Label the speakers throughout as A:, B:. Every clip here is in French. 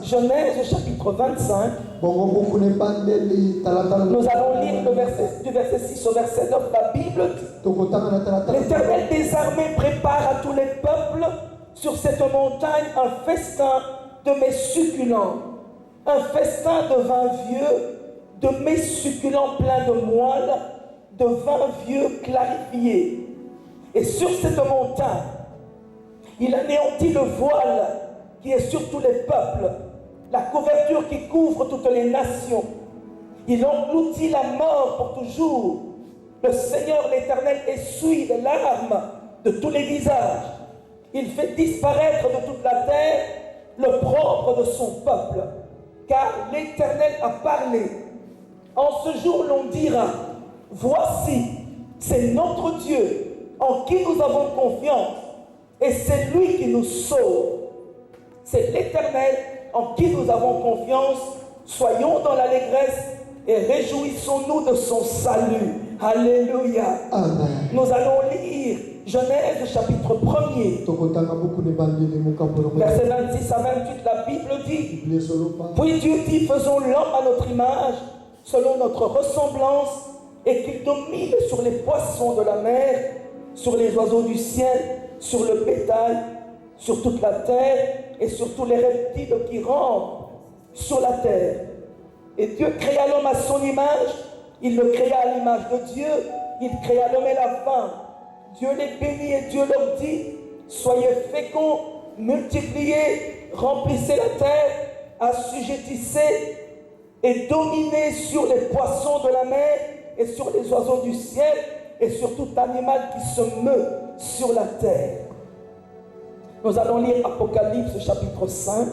A: Genèse chapitre 25. Nous allons lire du verset 6 au verset 9. La Bible dit: l'Éternel des armées prépare à tous les peuples sur cette montagne un festin de mets succulents, un festin de vin vieux, de mets succulents pleins de moelle, de vin vieux clarifié. Et sur cette montagne, il anéantit le voile qui est sur tous les peuples, la couverture qui couvre toutes les nations. Il engloutit la mort pour toujours. Le Seigneur l'Éternel essuie les larmes de tous les visages. Il fait disparaître de toute la terre l'opprobre de son peuple. Car l'Éternel a parlé. En ce jour, l'on dira: voici, c'est notre Dieu en qui nous avons confiance, et c'est lui qui nous sauve. C'est l'Éternel en qui nous avons confiance. Soyons dans l'allégresse et réjouissons-nous de son salut. Alléluia. Amen. Nous allons lire Genèse chapitre 1er. Verset 26 à 28, la Bible dit: puis Dieu dit, faisons l'homme à notre image, selon notre ressemblance, et qu'il domine sur les poissons de la mer, sur les oiseaux du ciel, sur le bétail, sur toute la terre, et sur tous les reptiles qui rampent sur la terre. Et Dieu créa l'homme à son image, il le créa à l'image de Dieu, il créa l'homme et la femme. Dieu les bénit et Dieu leur dit: soyez féconds, multipliez, remplissez la terre, assujettissez et dominez sur les poissons de la mer et sur les oiseaux du ciel et sur tout animal qui se meut sur la terre. Nous allons lire Apocalypse chapitre 5.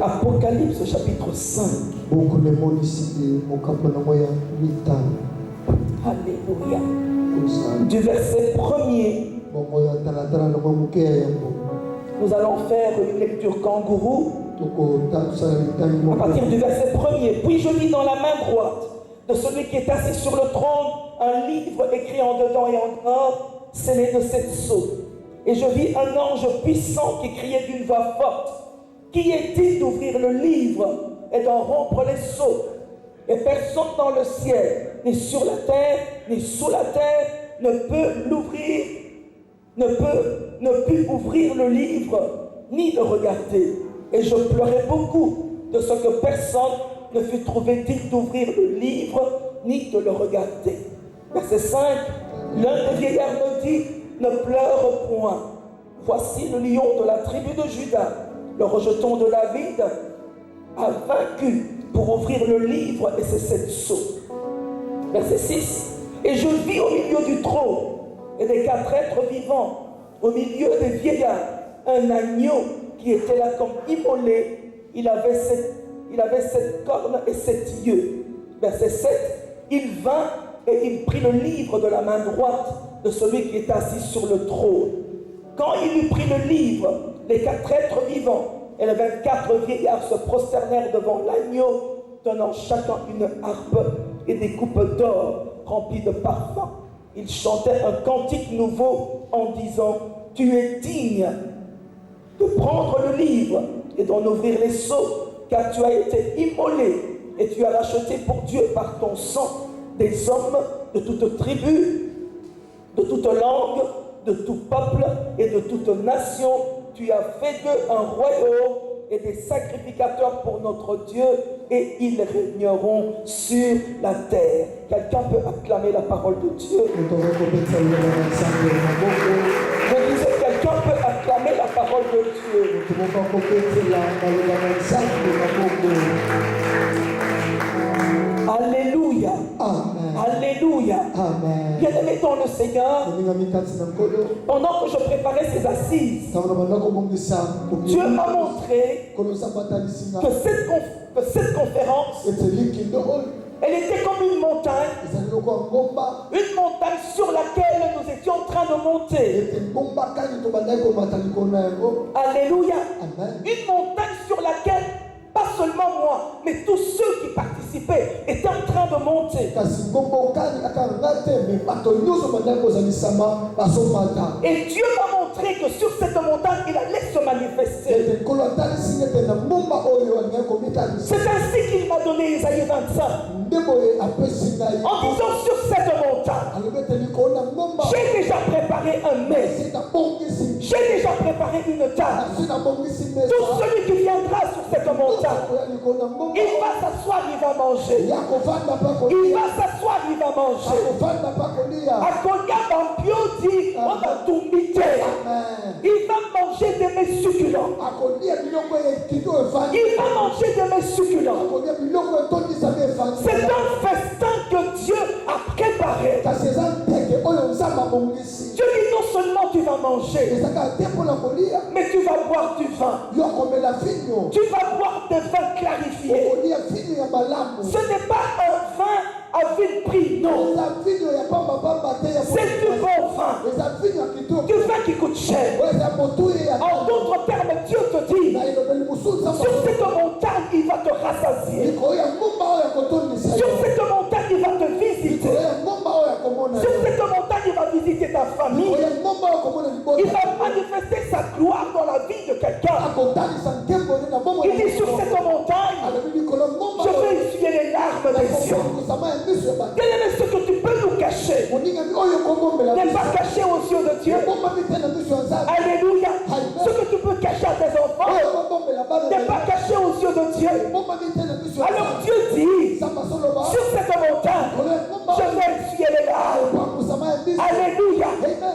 A: Apocalypse chapitre 5. Alléluia. Du verset 1er. Nous allons faire une lecture kangourou. À partir du verset 1er. Puis je lis dans la main droite de celui qui est assis sur le trône un livre écrit en dedans et en or, scellé de 7 sceaux. Et je vis un ange puissant qui criait d'une voix forte: qui est-il d'ouvrir le livre et d'en rompre les sceaux? Et personne dans le ciel, ni sur la terre, ni sous la terre, ne peut l'ouvrir, ne put ouvrir le livre, ni le regarder. Et je pleurais beaucoup de ce que personne ne fut trouvé digne d'ouvrir le livre, ni de le regarder. Verset 5, l'un des vieillards me dit: ne pleure point. Voici le lion de la tribu de Juda, le rejeton de David, a vaincu pour ouvrir le livre et ses 7 sceaux. Verset 6, et je vis au milieu du trône et des 4 êtres vivants, au milieu des vieillards, un agneau qui était là comme immolé. Il avait 7 cornes et 7 yeux. Verset 7, il vint et il prit le livre de la main droite de celui qui est assis sur le trône. Quand il eut pris le livre, les 4 êtres vivants et les 24 vieillards se prosternèrent devant l'agneau, tenant chacun une harpe et des coupes d'or remplies de parfums. Ils chantaient un cantique nouveau en disant: tu es digne de prendre le livre et d'en ouvrir les sceaux, car tu as été immolé et tu as racheté pour Dieu par ton sang des hommes de toute tribu, de toute langue, de tout peuple et de toute nation. Tu as fait d'eux un royaume et des sacrificateurs pour notre Dieu, et ils régneront sur la terre. Quelqu'un peut acclamer la parole de Dieu? Je disais, quelqu'un peut acclamer la parole de Dieu? Alléluia. Amen. Alléluia. Amen. Bien-aimé dans le Seigneur, pendant que je préparais ces assises, Dieu m'a montré que cette conférence, elle était comme une montagne sur laquelle nous étions en train de monter. Alléluia. Amen. Une montagne sur laquelle pas seulement moi, mais tous ceux qui participaient étaient en train de monter. Et Dieu m'a montré montré que sur cette montagne, il allait se manifester. C'est ainsi qu'il m'a donné Isaïe 25. En disant sur cette montagne, j'ai déjà préparé un mets. J'ai déjà préparé une table. Tout celui qui viendra sur cette montagne, il va s'asseoir, il va manger. Il va s'asseoir, il va manger. Il va manger des mets succulents. Il va manger des mets succulents. C'est un festin que Dieu a préparé. Dieu dit non seulement tu vas manger, mais tu vas boire du vin. Tu vas boire des vins clarifiés. Ce n'est pas un vin à vil prix, non. C'est du bon vin. Du vin qui coûte cher. En d'autres termes, Dieu te dit, sur cette montagne, il va te rassasier. Sur cette montagne, il va te visiter. Sur cette montagne, il va visiter ta famille. Il va manifester sa gloire dans la vie de quelqu'un. Il dit sur cette montagne, je vais essuyer les larmes des yeux. Quel est ce que tu peux nous cacher? N'est pas caché aux yeux de Dieu. Alléluia. Ce que tu peux cacher à tes enfants n'est pas caché aux yeux de Dieu. Alors Dieu dit, sur cette montagne, je vais essuyer les larmes. Alléluia.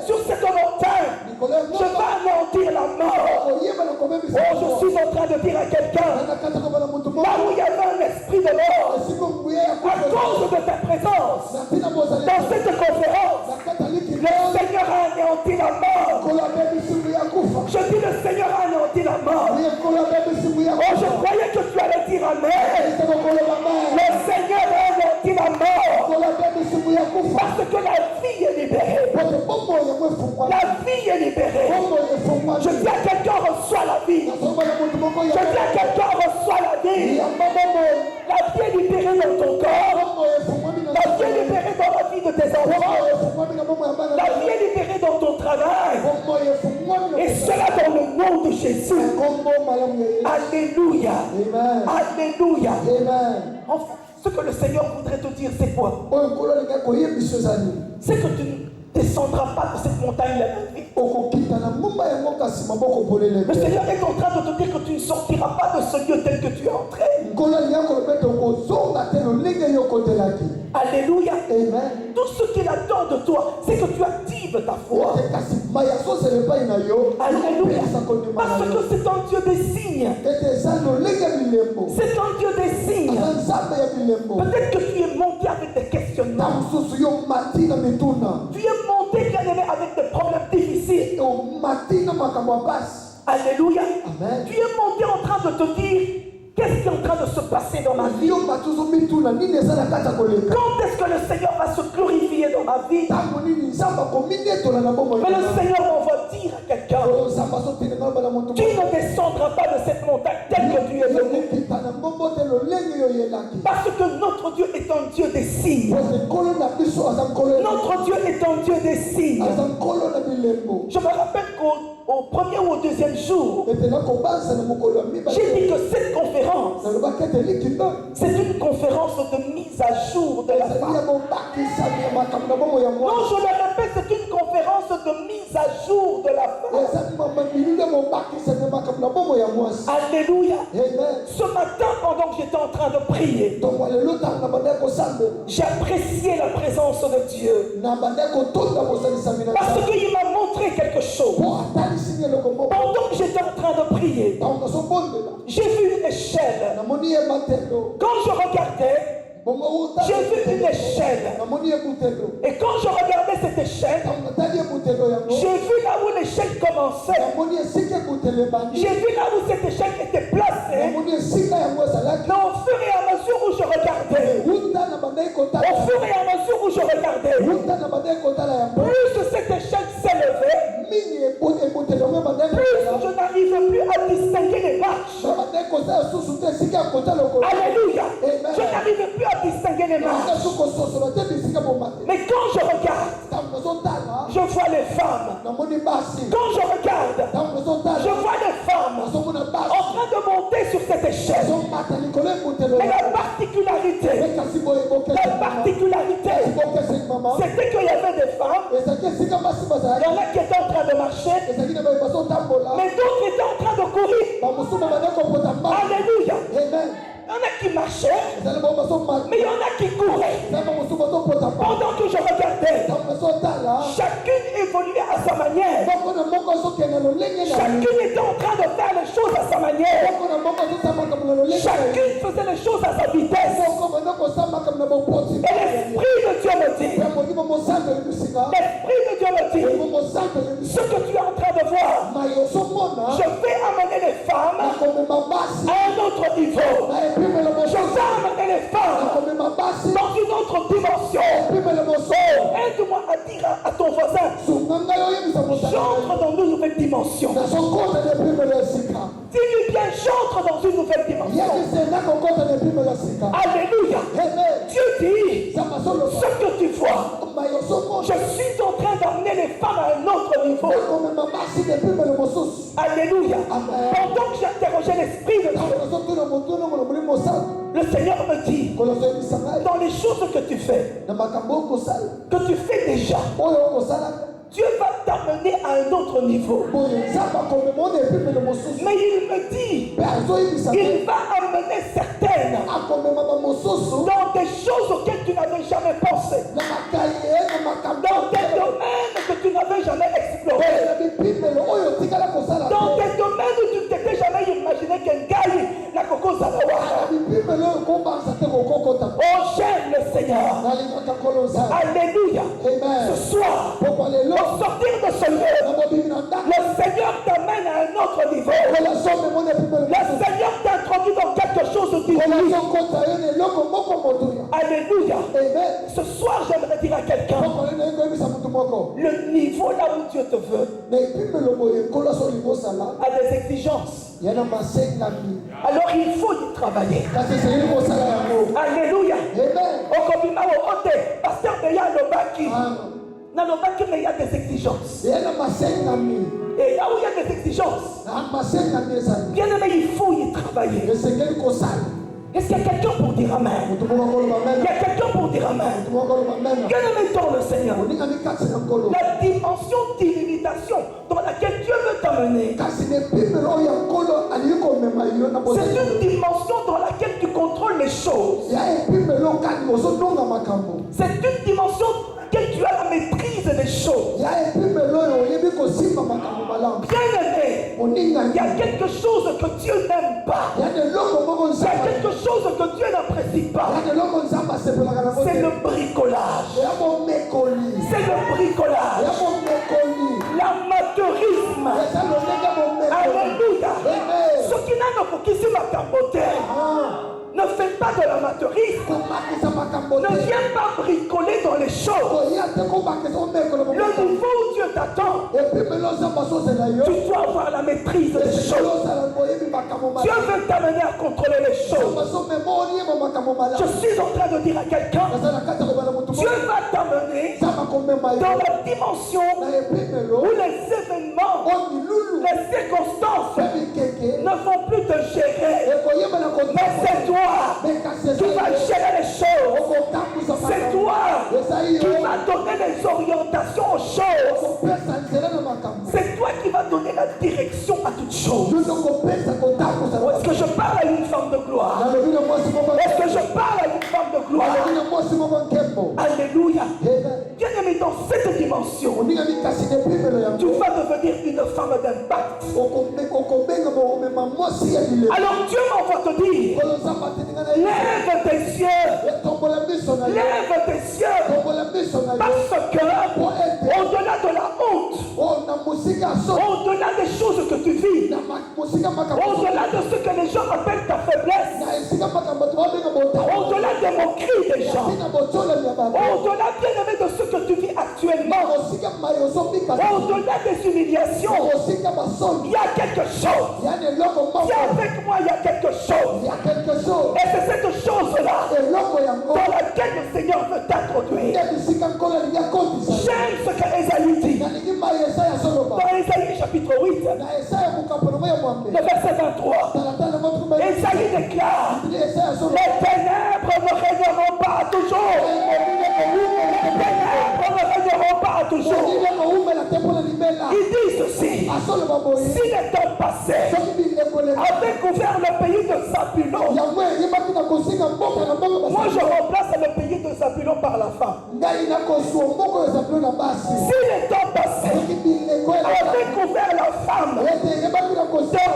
A: Sur cette montagne, je vais anéantir la mort. Oh, je suis en train de dire à quelqu'un, là où il y avait un esprit de mort, à cause de ta présence, dans cette conférence, le Seigneur a anéanti la mort. Je dis le Seigneur a anéanti la mort. Oh, je croyais que tu allais dire amen. Le Seigneur a anéanti la mort. Parce que la vie est libérée. La vie est libérée. Je dis à quelqu'un reçoit la vie. Je dis à quelqu'un reçoit la vie. La vie est libérée dans ton corps. La vie est libérée dans la vie de tes enfants. La vie est libérée dans ton travail. Et cela dans le nom de Jésus. Alléluia. Alléluia. Enfin, ce que le Seigneur voudrait te dire, c'est quoi? C'est que tu ne descendras pas de cette montagne la vie. Le Seigneur est en train de te dire que tu ne sortiras pas de ce lieu tel que tu es entré. Alléluia. Amen. Tout ce qu'il attend de toi, c'est que tu actives ta foi. Alléluia. Parce que c'est un Dieu des signes. C'est un Dieu des signes. Peut-être que tu es monté avec des questionnements. Tu es monté, bien-aimé, avec des problèmes difficiles. Alléluia. Amen. Tu es monté en train de te dire, qu'est-ce qui est en train de se passer dans ma vie? Quand est-ce que le Seigneur va se glorifier dans ma vie? Mais le Seigneur m'envoie dire à quelqu'un, tu ne descendras pas de cette montagne telle que tu es venu. Parce que notre Dieu est un Dieu des signes. Notre Dieu est un Dieu des signes. Je me rappelle qu'au premier ou au deuxième jour, j'ai dit que cette conférence, c'est une conférence de mise à jour de la femme. Non, je le répète, c'est une conférence de mise à jour de la femme. Alléluia. Ce matin, pendant que j'étais en train de prier, j'ai apprécié la présence de Dieu. Parce qu'il m'a montré quelque chose. Pendant que j'étais en train de prier, j'ai vu une échelle. Quand je regardais, j'ai vu une échelle. Et quand je regardais cette échelle, j'ai vu là où l'échelle commençait. J'ai vu là où cette échelle était placée. Mais au fur et à mesure où je regardais, plus cette échelle s'élevait, plus je n'arrivais plus à distinguer les marches. Alléluia. Je n'arrivais plus à distinguer les marches. Mais quand je regarde, je vois les femmes. Quand je regarde, je vois des femmes en train de monter sur cette échelle. Mais la particularité, c'était qu'il y avait des femmes. Il y en a qui étaient en train de marcher, mais d'autres étaient en train de courir. Alléluia. Il y en a qui marchaient, mais il y en a qui couraient. Pendant que je regardais, chacune évoluait à sa manière. Chacune était en train de faire les choses à sa manière. Chacune faisait les choses à sa vitesse. Et l'Esprit de Dieu me dit, ce que tu es en train de voir, je vais amener les femmes à un autre niveau. Je vais amener les femmes dans une autre dimension. Aide-moi à dire à ton voisin, j'entre dans une nouvelle dimension. Dis-lui bien, j'entre dans une nouvelle dimension. Alléluia. Dieu dit, ce que tu vois, je suis en train d'amener les femmes à un autre niveau. Alléluia. Pendant que j'interrogeais l'Esprit de Dieu, le Seigneur me dit, dans les choses que tu fais déjà, Dieu va t'amener à un autre niveau. Mais il me dit, il va amener certaines dans des choses auxquelles tu n'avais jamais pensé. Dans des domaines que tu n'avais jamais explorés. Dans des domaines où tu t'étais jamais imaginé qu'un gars, la coco Zalawa. Oh, j'aime le Seigneur. Alléluia. Ce soir, au sortir de ce lieu, le Seigneur t'amène à un autre niveau. Le Seigneur t'introduit dans quelque chose de divin. Alléluia. Ce soir, j'aimerais dire à quelqu'un, le niveau là où Dieu te veut a des exigences. Alors il faut y travailler. Alléluia. Pasteur Beya Lobaki. Nalobaki, mais il y a des exigences. Et là où il y a des exigences, bien aimé, il faut y travailler. Est-ce qu'il y a quelqu'un pour dire Amen? Il y a quelqu'un pour dire Amen. Bien aimé dans le Seigneur, la dimension d'illumination dans laquelle Dieu veut t'amener, c'est une dimension dans laquelle tu contrôles les choses. C'est une dimension dans laquelle tu as la maîtrise des choses. Bien aimé, il y a quelque chose que Dieu n'aime pas. Il y a quelque chose que Dieu n'apprécie pas. C'est le bricolage. C'est le bricolage. L'amateurisme. Alléluia. Ce qui n'a pas pour qui c'est ma ne fais pas de l'amateurisme. Ne viens pas bricoler dans les choses. Le niveau où Dieu t'attend, tu dois avoir la maîtrise des choses. Dieu veut t'amener à contrôler les choses. Je suis en train de dire à quelqu'un, Dieu va t'amener dans la dimension où les événements, les circonstances ne vont plus te gérer. Mais c'est toi qui vas gérer les choses. C'est toi qui vas donner les orientations aux choses. C'est toi qui vas donner la direction à toutes choses. Est-ce que je parle à une femme de gloire? Est-ce que je parle à une femme de gloire? Alléluia. Bien aimé, dans cette dimension, tu vas devenir une femme d'impact. Alors Dieu m'envoie te dire, lève tes yeux. Lève tes yeux. Parce que au-delà de la honte, au-delà des choses que tu vis, au-delà de ce que les gens appellent ta faiblesse, au-delà des moqueries des gens, au-delà, bien aimé, de ce que tu vis actuellement, au-delà des humiliations, il y a quelque chose. Viens avec moi, il y a quelque chose. Et c'est cette chose-là dans laquelle le Seigneur veut t'introduire. J'aime ce que Esaïe dit. 8, le verset 23. Esaïe déclare, les ténèbres ne régneront pas toujours. Les ténèbres ne régneront pas toujours. Il dit ceci, si les temps passés avaient couvert le pays de Zabulon, moi je remplace le pays de Zabulon par la femme. Si les temps passés avaient couvert la femme de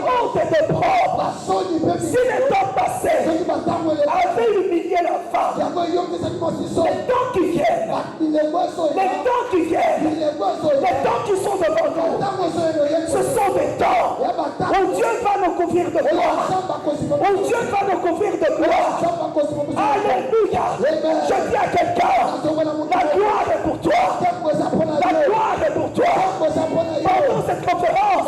A: honte et de propre, si les temps passés avaient humilié la femme, les temps qui viennent, les temps qui sont devant nous, ce sont des temps où Dieu va nous couvrir de gloire, où Dieu va nous couvrir de gloire. Alléluia. Je dis à quelqu'un, la gloire est pour toi, la gloire est pour toi. Pendant cette conférence,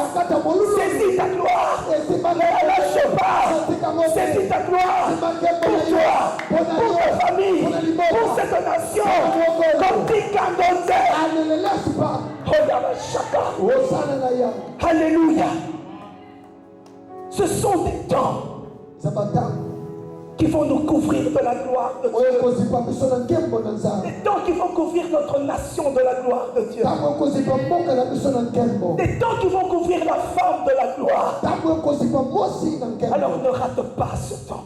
A: saisis ta gloire, ne la lâche pas, saisis ta gloire pour toi, pour ta famille, pour cette nation, comme dit Kandonze. Regarde chacun. Alléluia. Ce sont des temps qui vont nous couvrir de la gloire de Dieu. Des temps qui vont couvrir notre nation de la gloire de Dieu. Des temps qui vont couvrir la femme de la gloire. Alors ne rate pas ce temps.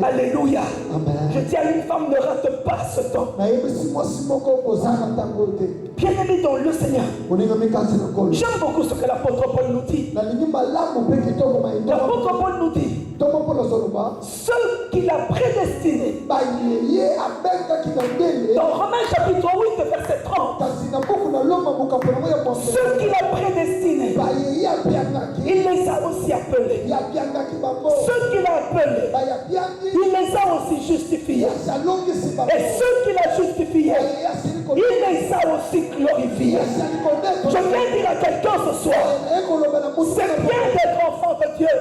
A: Alléluia. Amen. Je dis à une femme, ne rate pas ce temps. Bien-aimé dans le Seigneur, j'aime beaucoup ce que l'apôtre Paul nous dit. L'apôtre Paul nous dit, ceux qu'il a prédestinés. Dans Romains chapitre 8, verset 30. Ceux qu'il a prédestinés, il les a aussi appelés. Ceux qu'il a appelés, il les a aussi justifiés. Et ceux qu'il a justifiés, il les a aussi glorifiés. Je viens dire à quelqu'un ce soir, c'est bien d'être enfant de Dieu.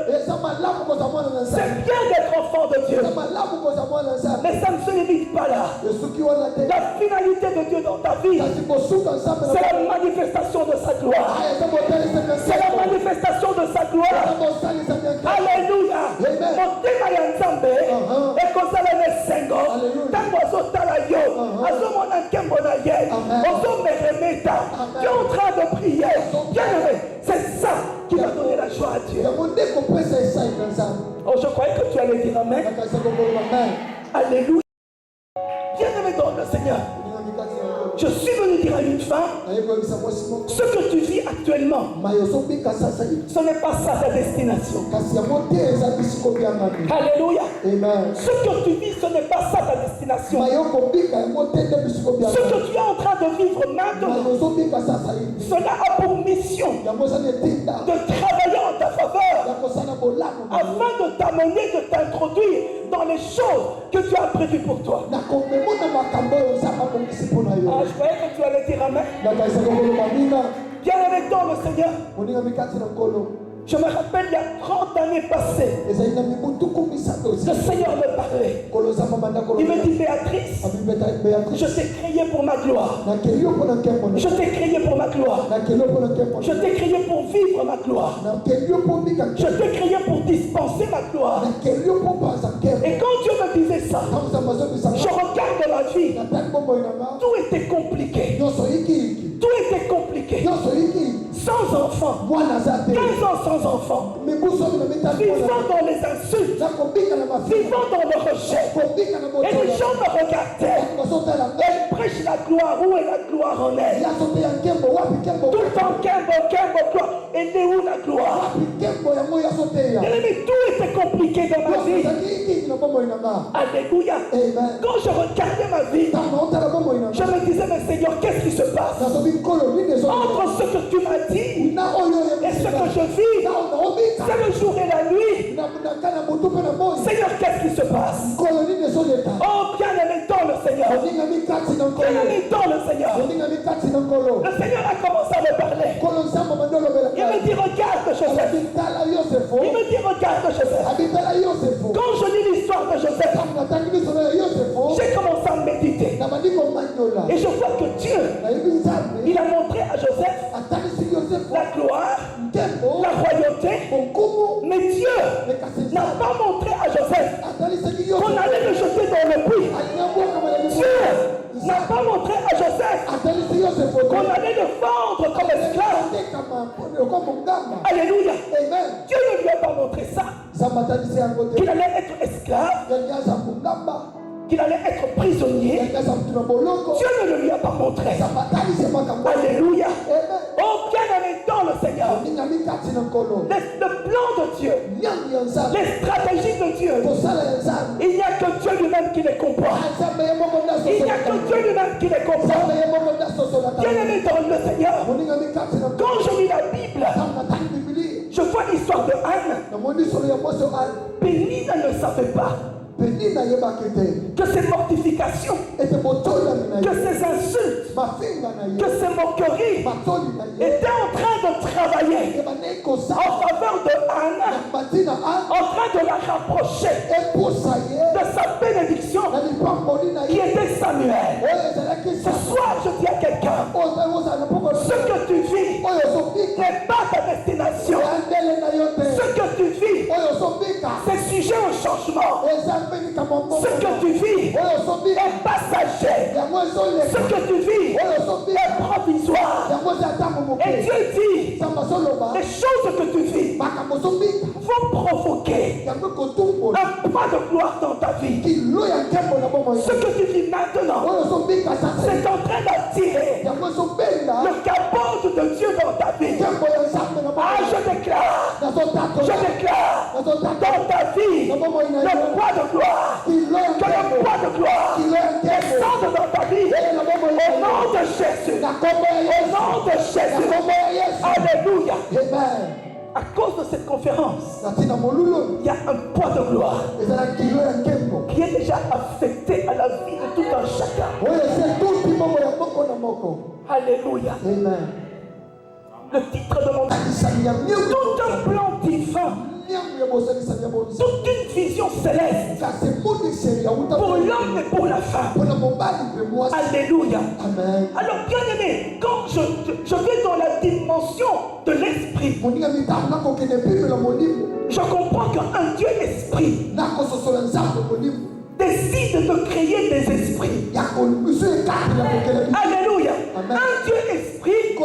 A: C'est bien d'être enfant de Dieu. Mais ça ne se limite pas là. La finalité de Dieu dans ta vie, c'est la manifestation de sa gloire. C'est la manifestation de sa gloire. Alléluia. Mon tema ya nzambe ekozala nesengo ntango azotala yo azomona nkembo na ye ozomeremeta. Tu es en train de prier. Bien-aimé, c'est ça qui va donner la joie à Dieu. Oh, je croyais que tu allais dire amen. Alléluia. Bien-aimé dans le Seigneur, je suis venu dire à une femme, ce que tu vis actuellement, ce n'est pas ça ta destination. Alléluia. Ce que tu vis, ce n'est pas ça ta destination. Ce que tu es en train de vivre maintenant, cela a pour mission de travailler en ta faveur afin de t'amener, de t'introduire dans les choses que tu as prévues pour toi. Je croyais que tu allais dire amen. Bien-aimé dans le Seigneur, je me rappelle il y a 30 années passées, le Seigneur me parlait. Il me dit, Béatrice, je t'ai créé pour ma gloire. Je t'ai créé pour ma gloire. Je t'ai créé pour vivre ma gloire. Je t'ai créé pour dispenser ma gloire. Et quand Dieu me disait ça, je regarde la vie. Tout était compliqué. Tout était compliqué. Sans enfants. 15 ans sans enfants. Vivant dans les insultes. Vivant dans le rejet. Et les gens me regardaient. Elle prêche la gloire. Où est la gloire en elle? Tout le temps, Kembo, gloire. Elle est où la gloire? Mais tout était compliqué dans ma vie. Alléluia. Quand je regardais ma vie, je me disais, mais Seigneur, qu'est-ce qui se passe? Entre ce que tu m'as dit et ce que je vis, c'est le jour et la nuit. Seigneur, qu'est-ce qui se passe? Oh, bien-aimé dans le Seigneur. Bien-aimé dans le Seigneur. Le Seigneur a commencé à me parler. Il me dit, regarde Joseph. Il me dit, regarde Joseph. Quand je lis l'histoire de Joseph, j'ai commencé à méditer. Et je vois que Dieu, il a montré à Joseph la gloire. Dieu n'a pas montré à Joseph qu'on allait le jeter dans le puits. Dieu n'a pas montré à Joseph qu'on allait le vendre comme esclave. Alléluia. Dieu ne lui a pas montré ça. Qu'il allait être esclave, qu'il allait être prisonnier. Dieu ne lui a pas montré. Alléluia. Oh, bien-aimé dans le Seigneur. Le plan de Dieu, les stratégies de Dieu, il n'y a que Dieu lui-même qui les comprend. Il n'y a que Dieu lui-même qui les comprend. Bien-aimé dans le Seigneur, quand je lis la Bible, je vois l'histoire de Anne. Pénina ne savait pas que ces mortifications, que ces insultes, que ces moqueries étaient en train de travailler en faveur de Anne, en train de la rapprocher de sa bénédiction qui était Samuel. Ce soir, je dis à quelqu'un, ce que tu vis n'est pas ta destination. Ce que tu vis, c'est sujet au changement. Ce que tu vis est passager. Ce que tu vis est provisoire. Et Dieu dit, les choses que tu vis vont provoquer un poids de gloire dans ta vie. Ce que tu vis maintenant, c'est en train d'attirer le capote de Dieu dans ta vie. Ah, je déclare dans ta vie le poids de gloire, que le poids de gloire descende dans ta vie au nom de Jésus. Au nom de Jésus. Alléluia. À cause de cette conférence, il y a un poids de gloire qui est déjà affecté à la vie de tout un chacun. Alléluia. Le titre de mon tout un plan divin, toute une vision céleste pour l'homme et pour la femme. Alléluia. Amen. Alors bien aimé, quand je vais dans la dimension de l'esprit, je comprends qu'un Dieu esprit décide de créer des esprits. Alléluia. Amen. Un Dieu esprit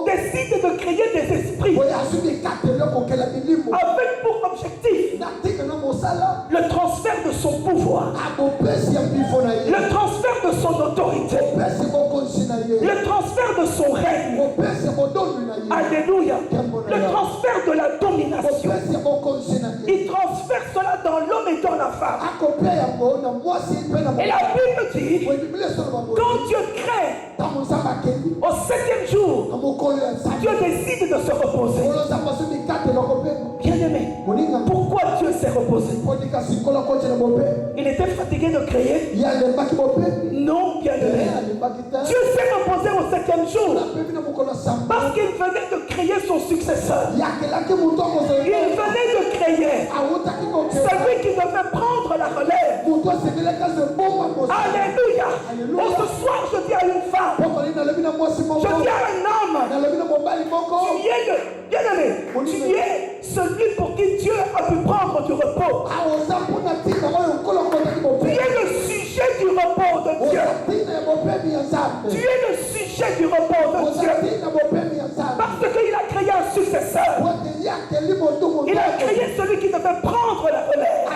A: décide de créer des esprits avec pour objectif le transfert de son pouvoir, le transfert de son autorité, le transfert de son règne. Alléluia. Le transfert de la domination. Il transfère cela dans l'homme et dans la femme. Et la Bible dit, quand Dieu crée, au 7e jour, Dieu décide de se reposer. Bien aimé, pourquoi Dieu s'est reposé? Il était fatigué de créer? Non, bien aimé. Dieu s'est reposé au 7e jour parce qu'il venait de créer son successeur. Il venait de créer celui qui devait prendre la relève. Alléluia. Oh, ce soir, je dis à une femme, je dis à un homme, tu es le bien-aimé, tu es celui pour qui Dieu a pu prendre du repos. Tu es le sujet du repos de Dieu. Tu es le sujet du repos de Dieu. Parce qu'il a créé un successeur. Il a créé celui qui devait prendre la relève.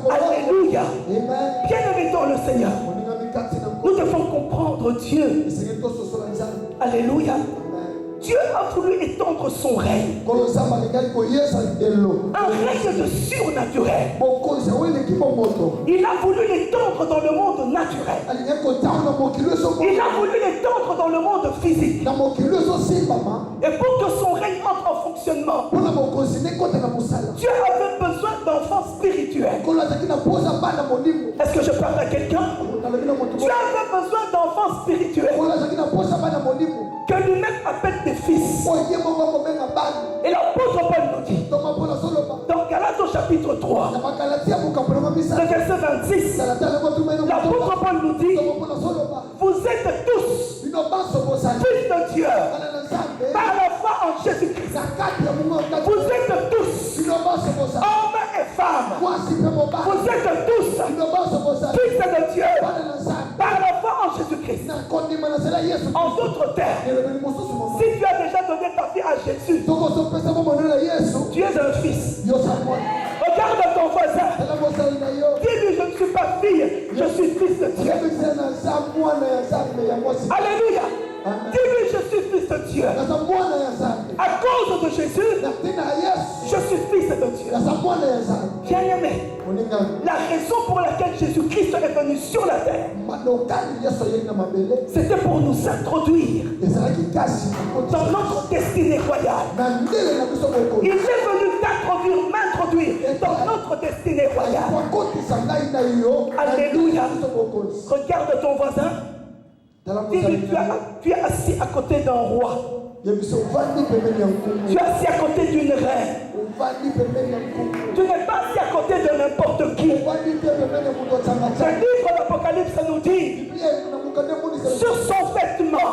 A: Alléluia. Bien-aimé dans le Seigneur, nous devons comprendre Dieu. Alléluia. Dieu a voulu étendre son règne. Un règne de surnaturel. Il a voulu l'étendre dans le monde naturel. Il a voulu l'étendre dans le monde physique. Et pour que son règne entre en fonctionnement, Dieu avait besoin d'enfants spirituels. Est-ce que je parle à quelqu'un? Dieu avait besoin d'enfants spirituels que lui-même appelle des fils. Et l'apôtre Paul nous dit dans Galates au chapitre 3, le verset 26, l'apôtre Paul nous dit, vous êtes tous fils de Dieu par la foi en Jésus-Christ. Vous êtes Vous êtes tous fils de Dieu par la foi en Jésus-Christ. En d'autres termes, si tu as déjà donné ta vie à Jésus, tu es un fils. Regarde ton voisin. Dis-lui, je ne suis pas fille, je suis fils de Dieu. Alléluia. Dis-lui, je suis fils de Dieu. À cause de Jésus, je suis fils de Dieu. Bien-aimé, la raison pour laquelle Jésus-Christ est venu sur la terre, c'était pour nous introduire dans notre destinée royale. Il est venu m'introduire dans notre destinée royale. Alléluia. Regarde ton voisin. Dis-lui, tu es assis à côté d'un roi. Tu es assis à côté d'une reine. Tu n'es pas assis à côté de n'importe qui. Le livre d'Apocalypse nous dit, sur son vêtement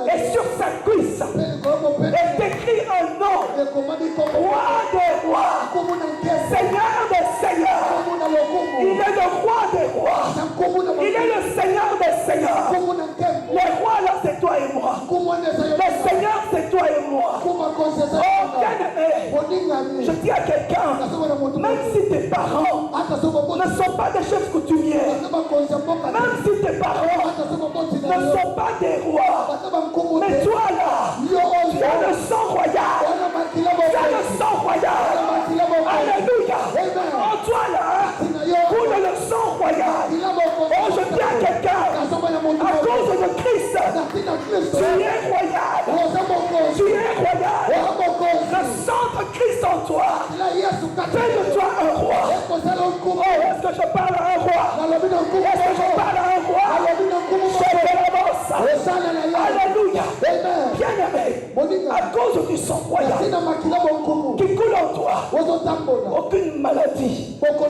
A: et sur sa cuisse est écrit un nom: Roi des rois, Seigneur des seigneurs. Il est le roi des rois. Il est le Seigneur des seigneurs. Les rois là, c'est toi et moi. Le Seigneur, c'est toi et moi. Oh bien-aimé, je dis à quelqu'un, même si tes parents ne sont pas des chefs coutumiers, même si tes parents ne sont pas des rois, mais toi là, tu as le sang royal. Tu as le sang royal. Alléluia. En toi là, coule le sang royal. Oh, je dis à quelqu'un, à cause de Christ, tu es royal. Tu es royal. Le sang de Christ en toi fait de toi un roi. Oh, est-ce que je parle à un roi? Est-ce que je parle à un roi? Alléluia. Bien-aimé, à cause du sang royal qui coule en toi, aucune maladie, aucun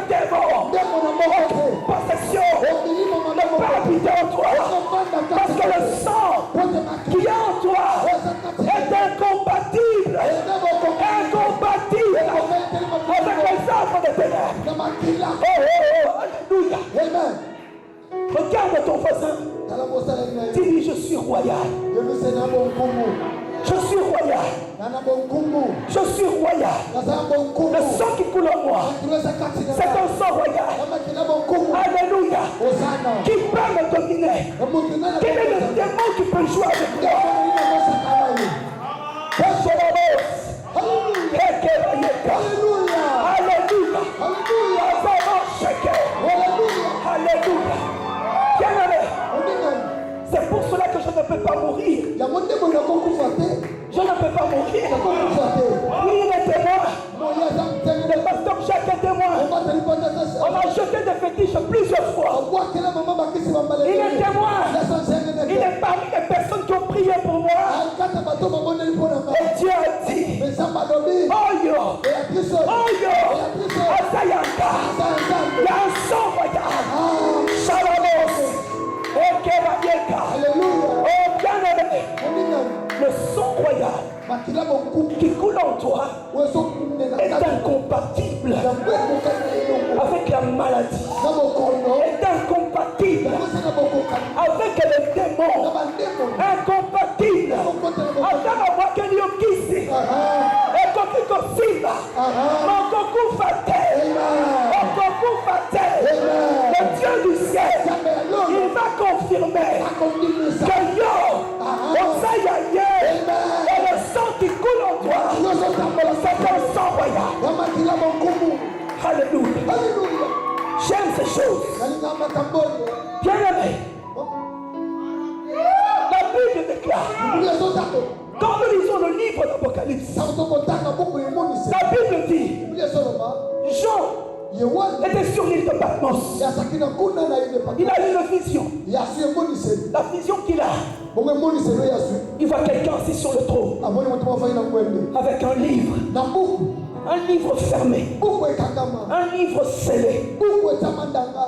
A: démon, aucune possession ne peut habiter en toi, parce que le sang qui est en toi est incompatible avec les œuvres des ténèbres. Oh, alléluia. Regarde ton voisin. Dis-lui, je suis royal. Je suis royal. Je suis royal. Le sang qui coule en moi, c'est un sang royal. Alléluia. Qui peut me dominer? Quel est le démon qui peut jouer avec moi? Alléluia. Alléluia. Bien-aimé, c'est pour cela que je ne peux pas mourir. Je ne peux pas mourir. Oui, il est témoin. Le pasteur Jacques est témoin. On a jeté des fétiches plusieurs fois. Il est témoin. Il est parmi les personnes qui ont prié pour moi. Et Dieu a dit, oh yo, Asayanga, il y a un sang royal. Shalom. Oh bien-aimé, le sang royal qui coule en toi est incompatible avec la maladie, est incompatible avec les démons, incompatible avec la voix que Dieu kisi et kokikosima mokokufate le Dieu du ciel, il va confirmer que yo osayaye et le sang qui coule en toi, c'est un sang royal. Alléluia. J'aime ces choses. Bien aimé, la Bible déclare, quand nous lisons le livre d'Apocalypse, la Bible dit, Jean était sur l'île de Patmos. Il a eu une vision. La vision qu'il a, il voit quelqu'un assis sur le trône avec un livre. Un livre fermé, un livre scellé.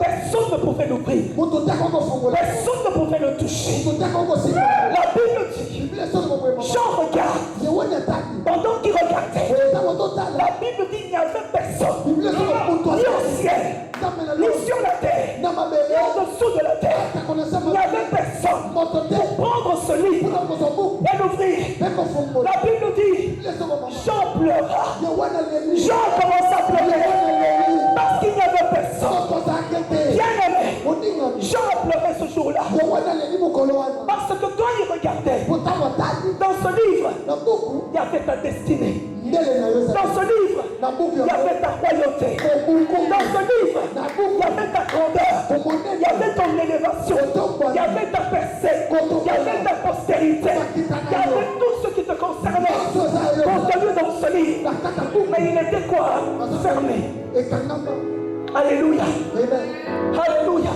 A: Personne ne pouvait l'ouvrir, personne ne pouvait le toucher. La Bible dit, Jean regarde. Pendant qu'il regardait, la Bible dit qu'il n'y avait personne, ni et l'ouvrir. La Bible dit, Jean pleura. Jean commence à pleurer parce qu'il n'y avait personne. Bien aimé, Jean a pleuré ce jour-là parce que quand il regardait dans ce livre, il y avait ta destinée. Dans ce livre, il y avait ta royauté. Dans ce livre, il y avait ta grandeur. Il y avait ton élévation. Il y avait ta percée. Il y avait ta postérité. Il y avait tout ce qui te concernait contenu dans ce livre. Mais il était quoi? Fermé. Alléluia. Alléluia.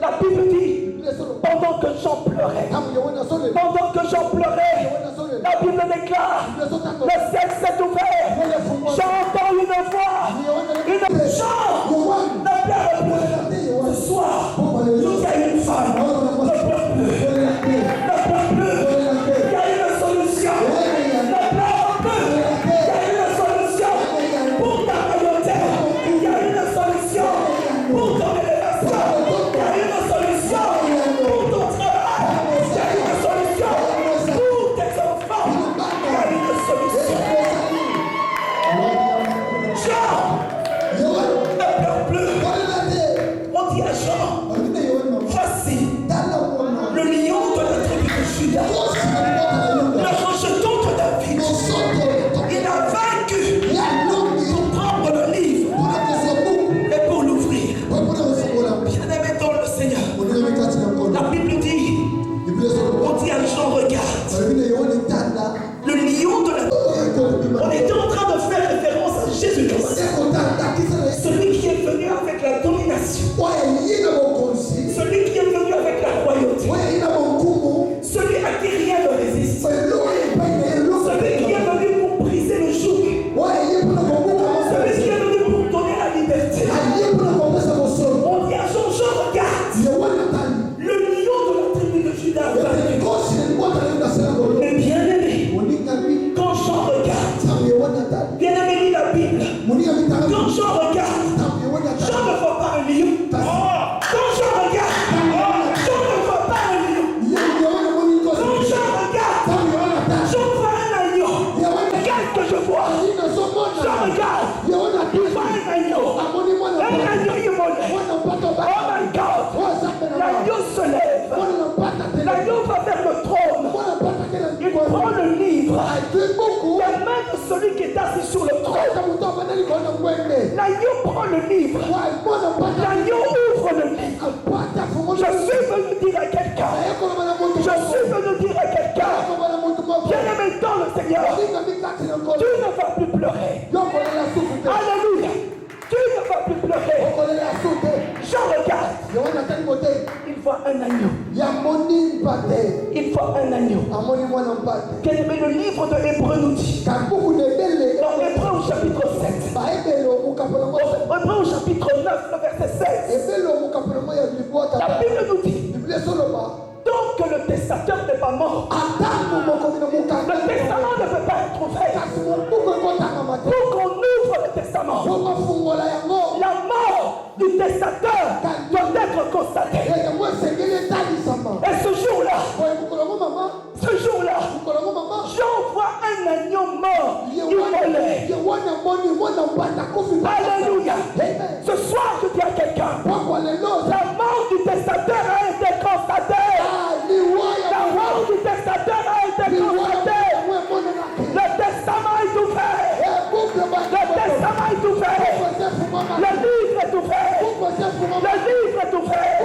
A: La Bible dit, pendant que Jean pleurait, la Bible déclare, le ciel s'est ouvert. J'entends une voix. Jean ne pleure plus. Ce soir, nous avons une femme. Ne pleure plus. Ne pleure plus. Il y a une solution. Ne pleure plus. Il y a une solution pour ta royauté. Il y a une solution pour ton élévation. Il y a une solution pour ton travail. Il y a une solution pour tes enfants. Il y a une solution. Jean ne pleure plus. On dit à Jean, voici le lion de la tribu de Juda, le rejeton de David. Il a vaincu pour prendre le livre et pour l'ouvrir. Bien-aimé dans le Seigneur, la Bible dit, on dit à Jean, regarde, le lion de la tribu. On était en train de faire référence à Jésus-Christ, celui qui est venu avec la domination, celui qui est venu avec la royauté, celui à qui rien ne résiste, celui qui est venu pour briser le joug, celui qui est venu pour donner la liberté. On dit à Jean, regarde, le lion de la tribu de Juda a vaincu. Mais bien aimé, quand Jean regarde, bien aimé, lis la Bible. Quand Jean regarde, Jean ne voit pas un lion. Quand Jean regarde, Jean ne voit pas un lion. Quand Jean regarde, Jean voit un agneau. Qu'est-ce que je vois? Jean regarde, il voit un agneau. Un agneau immolé. Oh my God! L'agneau se lève. L'agneau va vers le trône. Il prend le livre. La main de celui qui est assis sur le trône. L'agneau prend le livre. L'agneau ouvre le livre. Je suis venu dire à quelqu'un. Bien aimé dans le Seigneur, tu ne vas plus pleurer. Alléluia. Tu ne vas plus pleurer. Jean regarde. Il voit un agneau. Il voit un agneau. Bien aimé, le livre de Hébreu nous dit, dans Hébreu au chapitre 7, Hébreu au chapitre 9, le verset 16, la Bible nous dit, tant que le testateur n'est pas mort, le testament ne peut pas être ouvert. Pour qu'on ouvre le testament, la mort du testateur doit être constatée. Et ce jour-là, Jean voit un agneau mort, immolé. Alléluia. Ce soir, je dis à quelqu'un, la mort du testateur a été constatée. La mort du testateur a été constatée. Le testament est ouvert. Le testament est ouvert. Le livre est ouvert. Le livre est ouvert.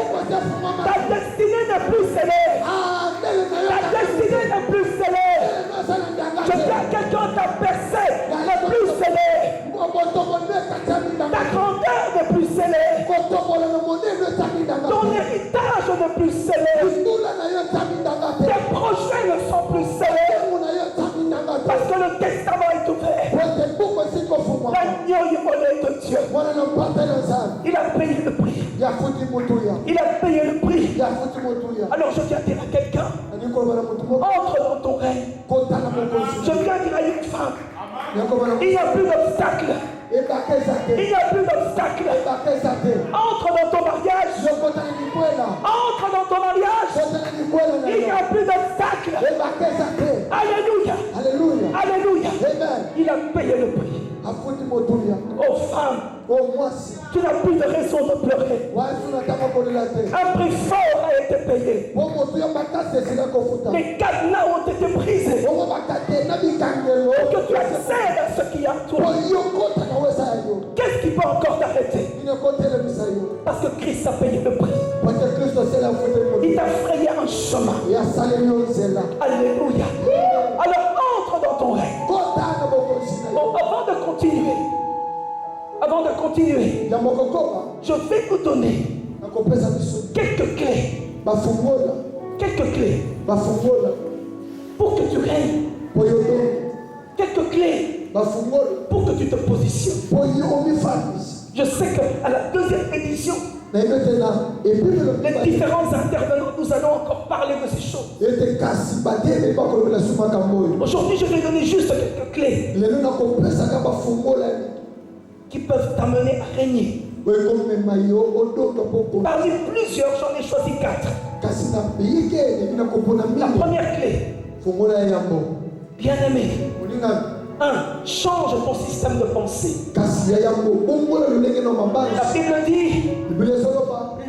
A: Ta destinée n'est plus scellée. Ta destinée n'est plus scellée. Je dis à quelqu'un, ta percée n'est plus scellée. Ta grandeur n'est plus scellée. Ton héritage n'est plus scellé. Tes projets ne sont plus scellés. Parce que le testament est ouvert. L'agneau immolé de Dieu. Il a payé le prix. Il a payé le prix. Alors je viens dire à quelqu'un, entre dans ton règne. Je viens dire à une femme, il n'y a plus d'obstacle. Il n'y a plus d'obstacle. Entre dans ton mariage. Entre dans ton mariage. Il n'y a plus d'obstacle. miracle. Alléluia.
B: Alléluia.
A: Alléluia.
B: Amen.
A: Il a payé le prix. Aux femmes, tu n'as plus de raison de pleurer. Un prix fort a été payé. Les cadenas ont été brisés. Pour que tu accèdes à ce qui est à toi. Qu'est-ce qui peut encore t'arrêter? Parce que Christ a payé le prix. Il t'a frayé un chemin. Alléluia. Alors entre dans ton règne. Bon, avant de continuer, je vais vous donner quelques clés. Quelques clés pour que tu règnes. Quelques clés pour que tu te positionnes. Je sais qu'à la deuxième édition, les différents intervenants, nous allons encore parler de ces choses. Aujourd'hui, je vais donner juste quelques clés qui peuvent t'amener à régner. Parmi plusieurs, j'en ai choisi 4. La première clé, bien-aimé, 1. Change ton système de pensée. La Bible dit,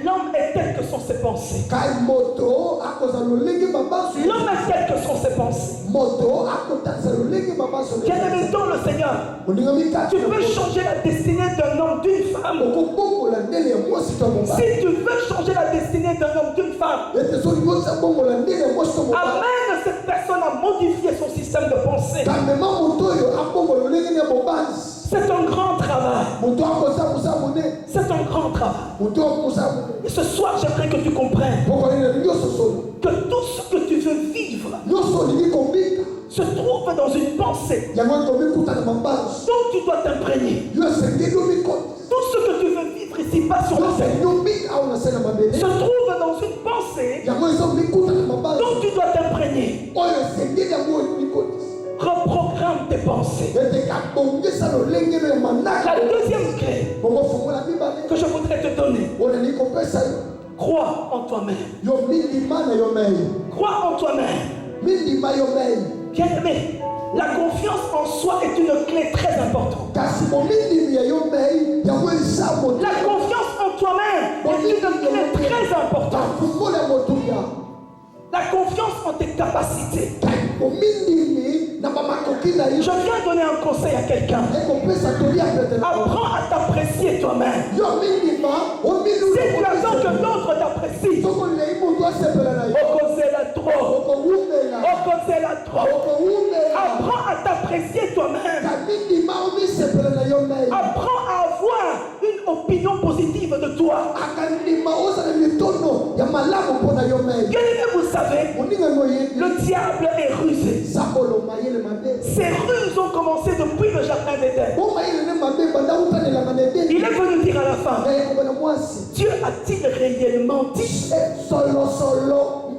A: l'homme est tel que sont ses pensées. L'homme est tel que sont ses pensées. Bien-aimé dans le Seigneur, tu peux changer la destinée d'un homme, d'une femme. Si tu veux changer la destinée d'un homme, d'une femme, amène cette personne à modifier son système de pensée. C'est un grand travail. C'est un grand travail. Et ce soir, j'aimerais que tu comprennes que tout ce que tu veux vivre se trouve dans une pensée dont tu dois t'imprégner. Tout ce que tu veux vivre ici-bas sur la terre se trouve dans une pensée dont tu dois t'imprégner. Reprogramme tes pensées. La deuxième clé que je voudrais te donner, crois en toi-même. Crois en toi-même. Bien-aimé, la confiance en soi est une clé très importante. La confiance en toi-même est une clé très importante. La confiance en tes capacités. Je viens donner un conseil à quelqu'un. Apprends à t'apprécier toi-même. Si tu attends que l'autre t'apprécie, apprends à t'apprécier toi-même. Apprends à avoir une opinion positive de toi. Bien-aimé, vous savez, le diable est rusé. Ces ruses ont commencé depuis le jardin d'Éden. Il est venu dire à la femme, Dieu a-t-il réellement dit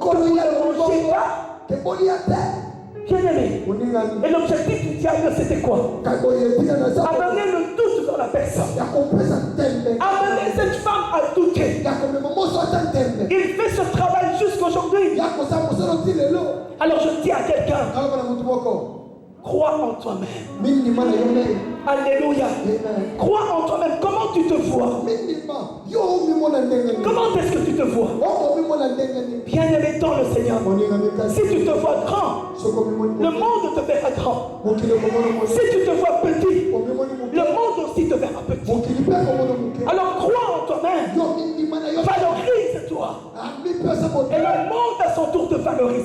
A: que vous ne mangez pas? Bien-aimé. Et l'objectif du diable, c'était quoi? Amener le doute dans la personne. Amener cette femme à douter. Il fait ce travail jusqu'aujourd'hui. Alors je dis à quelqu'un, crois en toi-même. Alléluia. Crois en toi-même. Comment tu te vois? Comment est-ce que tu te vois? Bien-aimé dans le Seigneur, si tu te vois grand, le monde te verra grand. Si tu te vois petit, le monde aussi te verra petit. Alors crois en toi-même. Valorise-toi. Et le monde à son tour te valorise.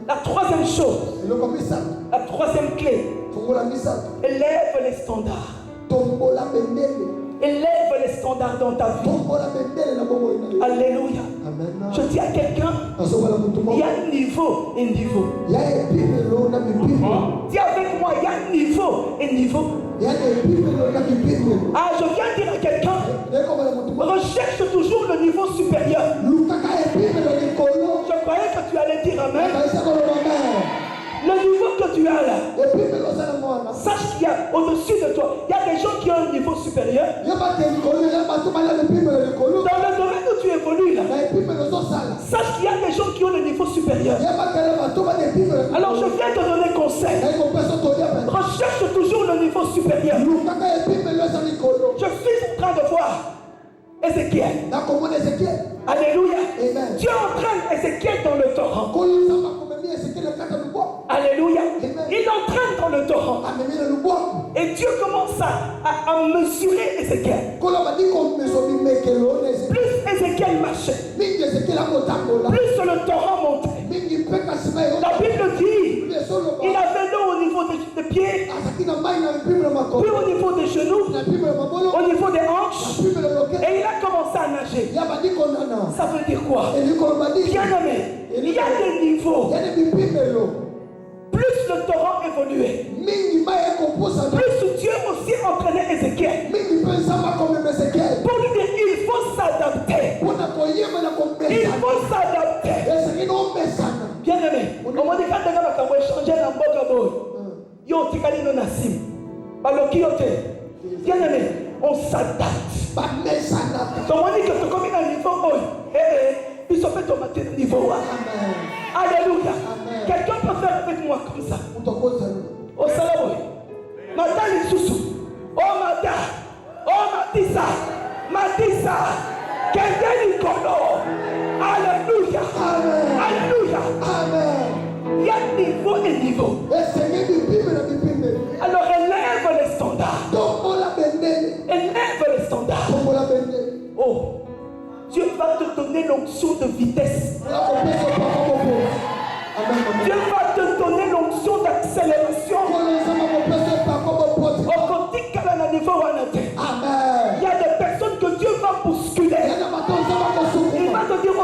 A: La troisième chose, la troisième clé, élève les standards. Élève les standards dans ta vie. Alléluia. Je dis à quelqu'un, il y a un niveau et niveau. Dis avec moi, il y a un niveau et niveau. Ah, je viens de dire à quelqu'un, recherche toujours le niveau supérieur. Je croyais que tu allais dire amen. Le niveau que tu as là, sache qu'il y a au-dessus de toi, il y a des gens qui ont un niveau supérieur. Dans le domaine où tu évolues là, sache qu'il y a des gens qui ont le supérieur. Alors je viens te donner conseil. Recherche toujours le niveau supérieur. Je suis en train de voir Ézéchiel. Alléluia. Amen. Dieu entraîne Ézéchiel dans le torrent. Alléluia. Il entraîne dans le torrent. Et Dieu commence à mesurer Ézéchiel. Plus Ézéchiel marchait, plus le torrent montait. La Bible dit il avait l'eau au niveau des pieds, puis au niveau des genoux, au niveau des hanches, et il a commencé à nager. Ça veut dire quoi? Bien-aimé, il y a des niveaux. Plus le torrent évoluait, plus Dieu aussi entraînait Ézéchiel pour lui dire il faut s'adapter. Il faut s'adapter. Bien-aimé, on m'a dit quand tu as changé dans Bogaboy, yo tikali no nasim. Baloki yote. Bien-aimé, on s'adapte. Donc on dit que tu commis un niveau, il se fait tomber au niveau. Alléluia. Quelqu'un peut faire avec moi comme ça. Au salaboy. Mata Lissousou. Oh Mata. Oh Matissa. Matissa. Quelqu'un Nicolo. Alléluia. Alléluia. Il y a niveau et niveau. Alors élève les standards. Élève les standards. Oh. Dieu va te donner l'onction de vitesse. Dieu va te donner l'onction d'accélération. Il y a des personnes que Dieu va bousculer. Il va te dire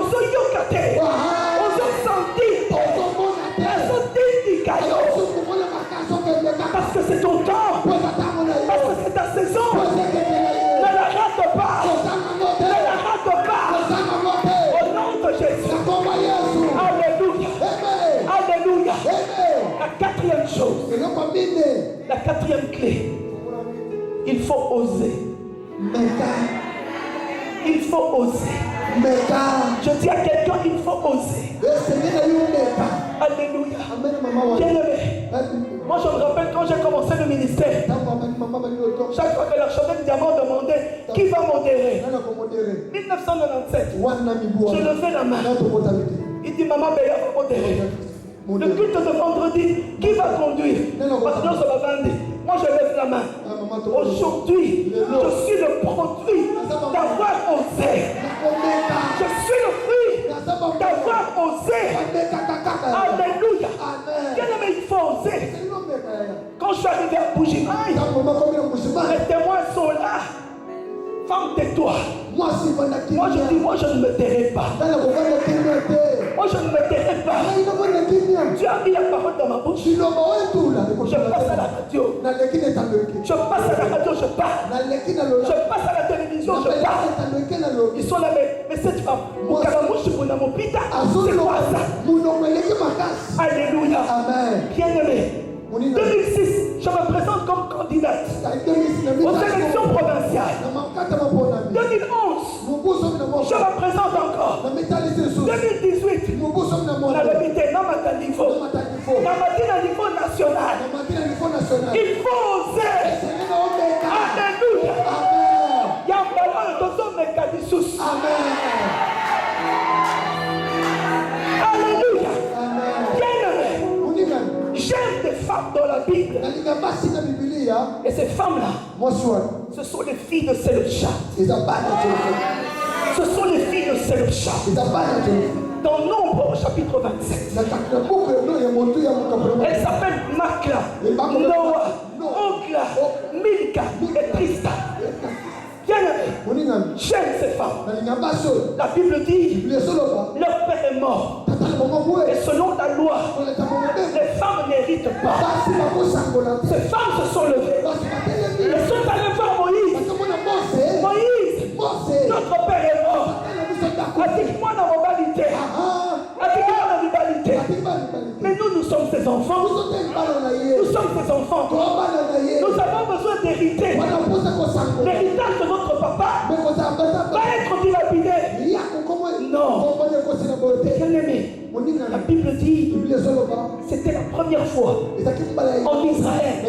A: parce que c'est ton temps, parce que c'est ta saison. Ne la rate pas. Ne la rate pas. Au nom de Jésus. Alléluia. Alléluia. La quatrième chose, la quatrième clé, il faut oser. Il faut oser. Je dis à quelqu'un, il faut oser. Alléluia. Bien-aimé, moi je me rappelle quand j'ai commencé le ministère, chaque fois que l'archevêque Diamant demandait qui va modérer, 1997, je levais la main. Il dit Maman Béa va modérer. Le culte de vendredi, qui va conduire? Parce que ça va vendre. Moi je lève la main. Aujourd'hui, je suis le produit d'avoir osé. Je suis le fruit d'avoir osé. Alléluia. Bien aimé, il faut oser. Quand je suis arrivé à Bougimaï, les témoins sont là. Femme, tais-toi. Moi je dis, moi je ne me tairai pas. Moi je ne me tairai pas. Tu as mis la parole dans ma bouche. Je passe à la radio. Je passe à la radio, je parle. Je passe à la télévision, je parle. Ils sont là, mais cette femme, c'est quoi ça? Alléluia. Bien-aimé. 2006, je me présente comme candidate aux élections provinciales. 2011, je me présente encore. 2018, on a limité dans ma niveau national. Il faut oser. Alléluia. Il y a un ballon de ton mécanisme. Alléluia. J'aime des femmes dans la Bible. Et ces femmes-là, ce sont les filles de Sélechat. Ce sont les filles de Sélechat. Dans Nombre, chapitre 27. Elle s'appelle Makla, Noah, Ogla, Milka et Trista. Bien-aimé, j'aime ces femmes. La Bible dit, leur père est mort. Et selon la loi, les femmes n'héritent pas. Ces femmes se sont levées. Elles sont allées voir Moïse. Moïse, notre père est mort. Attique-moi dans vos valités. Attique-moi dans vos valités. Mais nous sommes ses enfants. Nous sommes ses enfants. Nous avons besoin d'hériter. L'héritage de votre papa va être dilapidé. Non. Bien-aimé, La Bible dit, c'était la première fois en Israël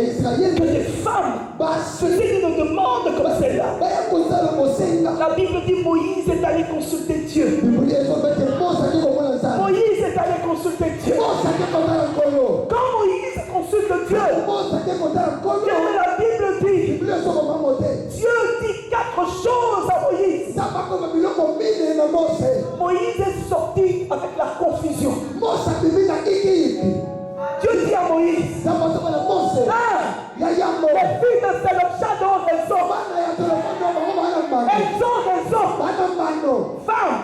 A: que des femmes faisaient une demande comme celle-là. La Bible dit Moïse est allé consulter Dieu. Moïse est allé consulter Dieu. Quand Moïse consulte Dieu, la Bible dit, Dieu dit 4 choses à Moïse. Moïse est sorti avec la confusion. Dieu dit à Moïse, les filles de Sélopchad ont raison. Elles ont raison. Femme,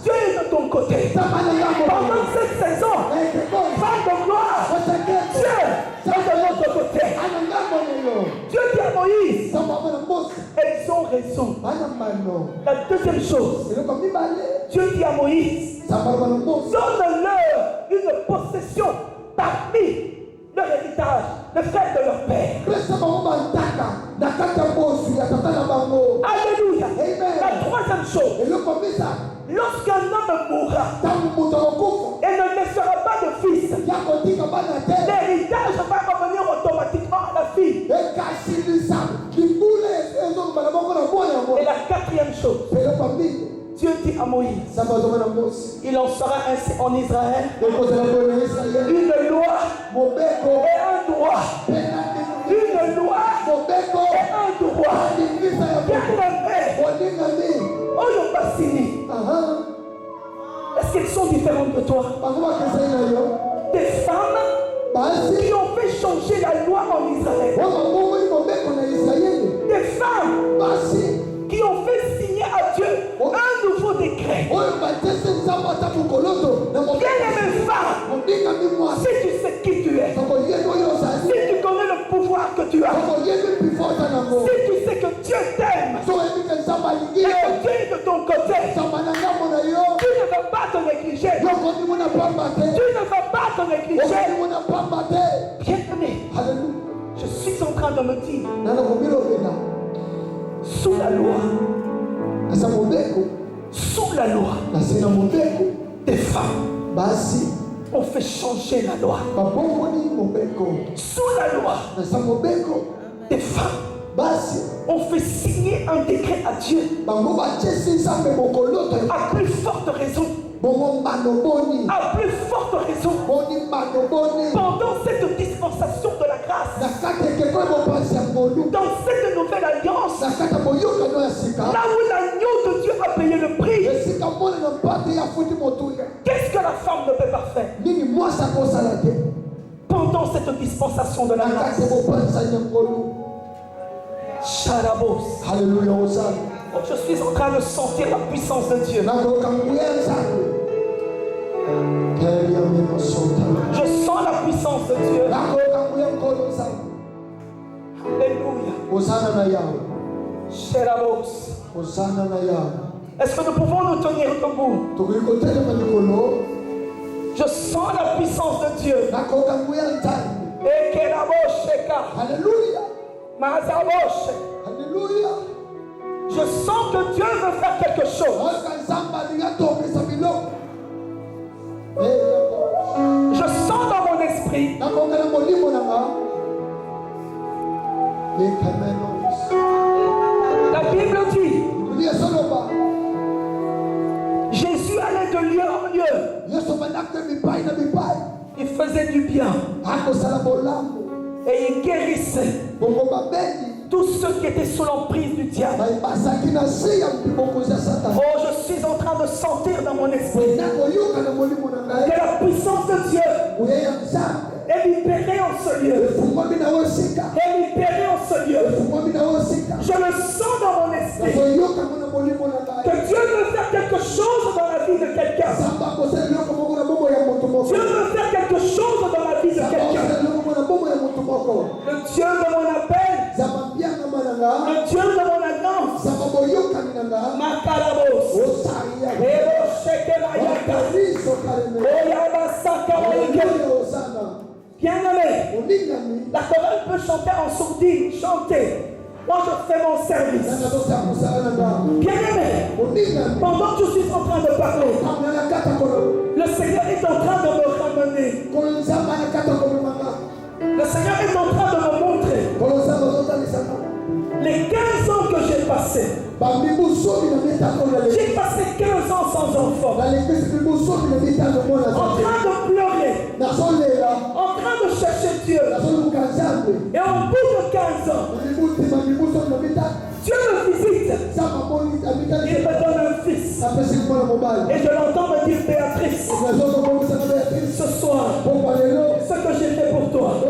A: Dieu est de ton côté. Pendant cette saison, femme de gloire, Dieu est de notre côté. Dieu dit à Moïse, elles ont raison. La deuxième chose, Dieu dit à Moïse, donne-leur une possession parmi leur héritage, le fait de leur père. Alléluia. La troisième chose, lorsqu'un homme mourra et ne laissera pas de fils, l'héritage va revenir automatiquement à la fille. Et la quatrième chose, Dieu dit à Moïse, il en sera ainsi en Israël une loi et un droit. Une loi et un droit. Bien-aimé, Oyobassini, est-ce qu'elles sont différentes de toi? Des femmes qui ont fait changer la loi en Israël. Des femmes qui ont fait signer à Dieu un nouveau décret. Bien-aimé femme, si tu sais qui tu es, si tu connais le pouvoir que tu as, si tu sais que Dieu t'aime et que Dieu est de ton côté, tu ne vas pas te négliger. Tu ne vas pas te négliger. Bien-aimé, je suis en train de me dire, sous la loi, des femmes ont fait changer la loi. Sous la loi, des femmes ont fait signer un décret à Dieu. À plus forte raison. À plus forte raison, pendant cette dispensation de la grâce, dans cette nouvelle alliance, là où l'agneau de Dieu a payé le prix, qu'est-ce que la femme ne peut pas faire? Pendant cette dispensation de la grâce, Charabos.
B: Alléluia.
A: Je suis en train de sentir la puissance de Dieu. Je sens la puissance de Dieu. Alléluia. Sherabos. Est-ce que nous pouvons nous tenir debout? Je sens la puissance de Dieu.
B: Alléluia.
A: Alléluia. Je sens que Dieu veut faire quelque chose. Je sens dans mon esprit. La Bible dit, Jésus allait de lieu en lieu. Il faisait du bien. Et il guérissait tous ceux qui étaient sous l'emprise du diable. Oh, je suis en train de sentir dans mon esprit que la puissance de Dieu est libérée en ce lieu. Est libérée en ce lieu. Je le sens dans mon esprit que Dieu veut faire quelque chose dans la vie de quelqu'un. Dieu veut faire quelque chose dans la vie de quelqu'un. Le Dieu de mon appel, le Dieu de mon alliance, Makarabos, bien-aimé, la chorale peut chanter en sourdine, chanter. Moi, je fais mon service. Bien-aimé, pendant que je suis en train de parler, le Seigneur est en train de me ramener. Le Seigneur est en train de me montrer les 15 ans que j'ai passés. J'ai passé 15 ans sans enfant. En train de pleurer. En train de chercher Dieu. Et au bout de 15 ans, Dieu me visite. Il me donne un fils. Et je l'entends me dire, Béatrice, ce soir, ce que j'ai fait pour toi, je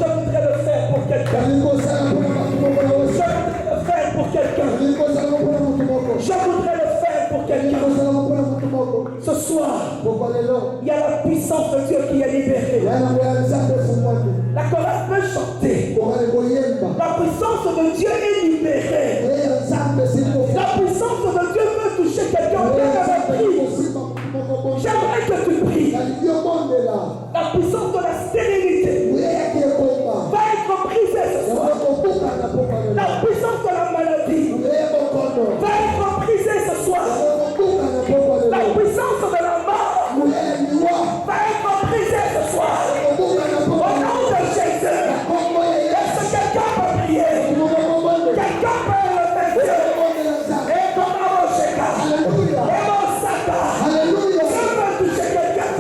A: voudrais le faire pour quelqu'un. Je voudrais le faire pour quelqu'un. Je voudrais le faire pour quelqu'un. Ce soir, il y a la puissance de Dieu qui est libérée. La chorale peut chanter. La puissance de Dieu est libérée. La puissance de Dieu peut toucher quelqu'un. J'aimerais que tu pries. La puissance de la stérilité va être brisée ce soir. La puissance de la maladie va être brisée ce soir. La puissance de la mort va être brisée ce soir. Au nom de Jésus. Est-ce que quelqu'un peut prier? Quelqu'un peut lever Dieu? Et ton amour, et mon sac. Je veux toucher quelqu'un.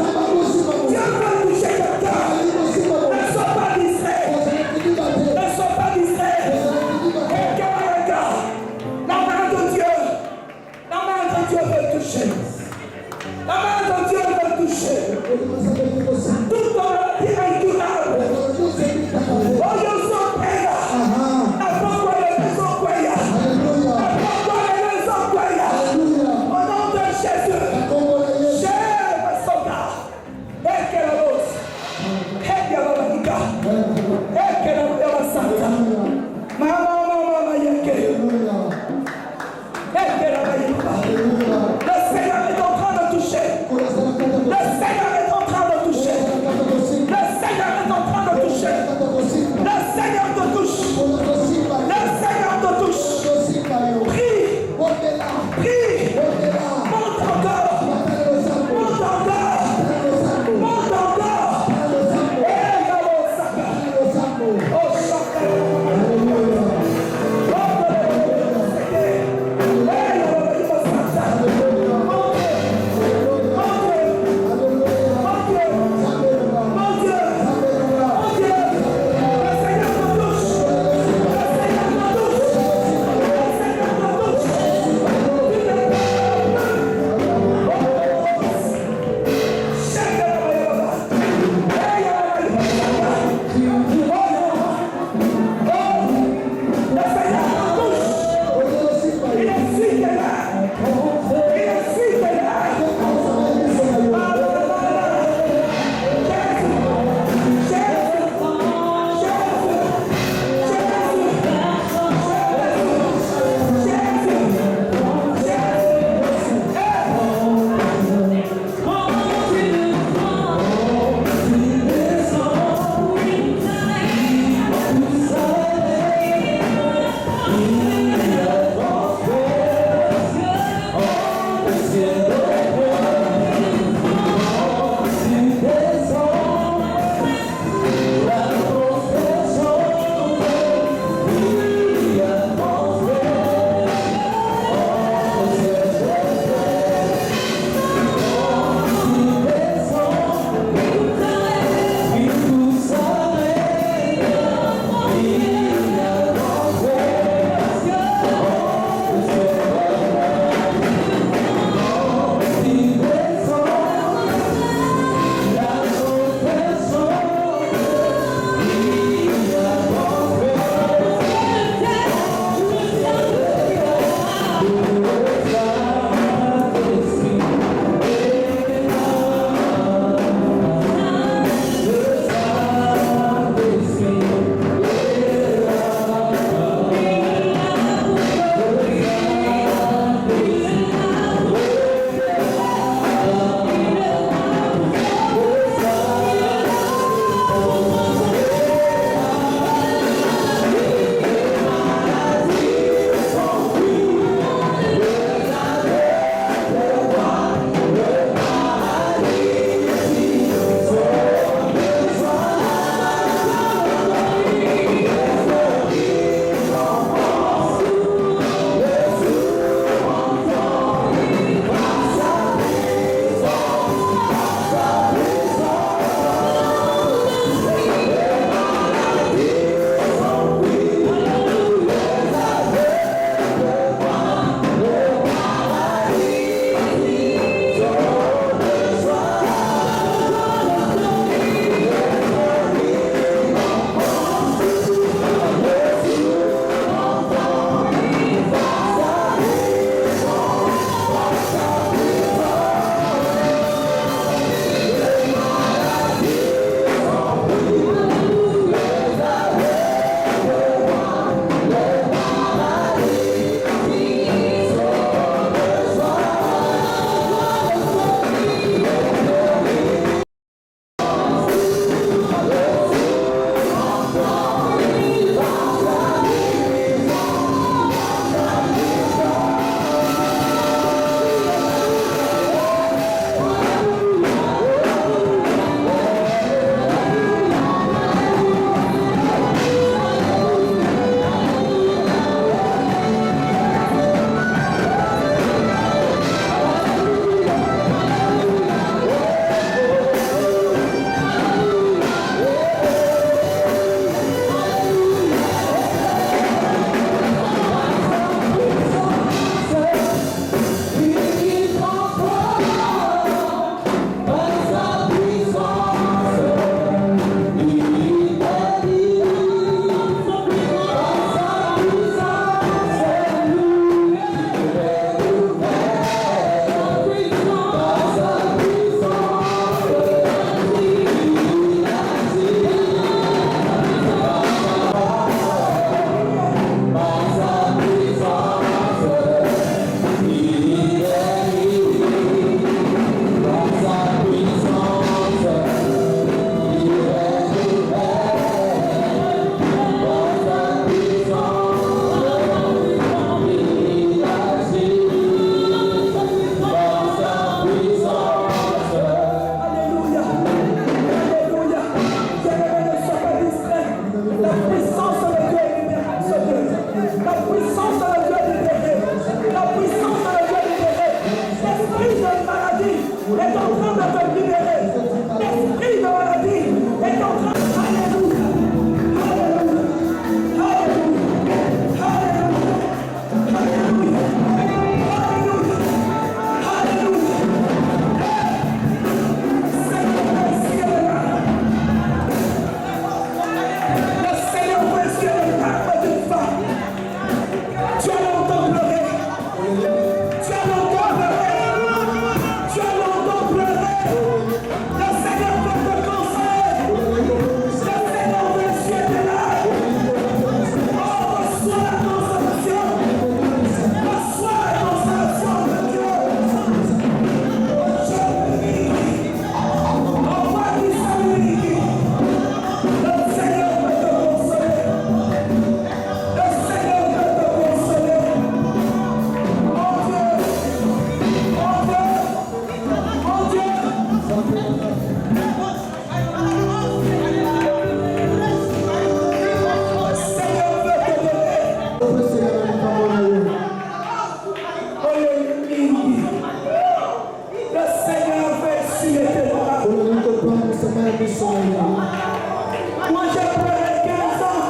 A: Moi j'ai pleuré 15 ans.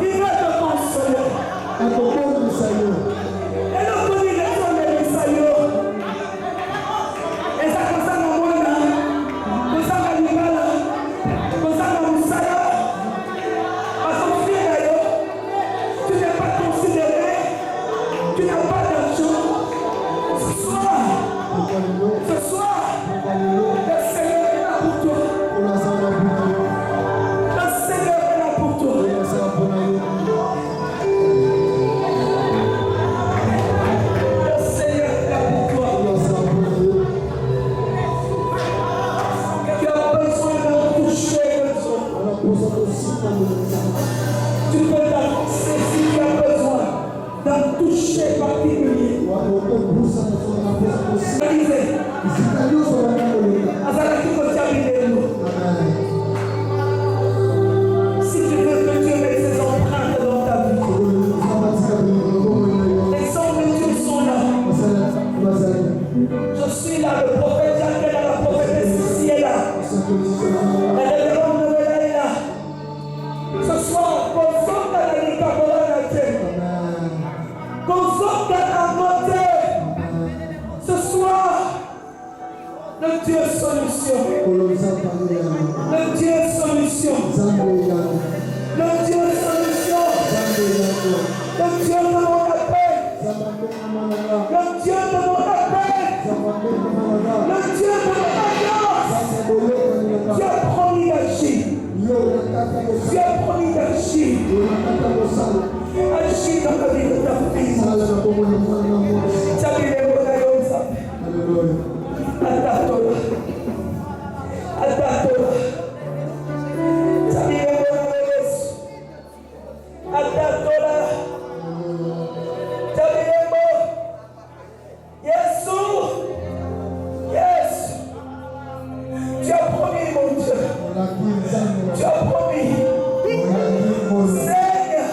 A: Il va te consoler. Et le connu les hommes de l'Issaïo. Et ça concerne mon monde, concerne l'animal, concerne mon Moussaya. À son fils d'ailleurs, tu n'es pas considéré, tu n'as pas d'argent. Ce soir, le Seigneur est là pour toi. Le Seigneur est là pour toi. Le Seigneur est là pour toi. Tu as besoin de toucher le Dieu. Tu peux t'avancer si tu as besoin d'un toucher particulier. Si tu veux que Dieu mette ses empreintes dans ta vie, les hommes de Dieu sont là. Je suis là, le prophète Jacques est là, la prophétesse Lucie est là, la révérende Noëlla est là. Ce soir, consomme la Nicapola Naté, consomme la Namoté. Ce soir, le Dieu solution. Le Dieu solution. Le Dieu solution. Le Dieu de mon appel. Le Dieu de mon appel. Le Dieu de mon alliance. Dieu a promis d'agir. Dieu a promis d'agir. Agis dans la vie de ta fille. Adatola. Adatola. Adatola. Yes. Yes. Tu as promis, mon Dieu. Tu as promis. Seigneur.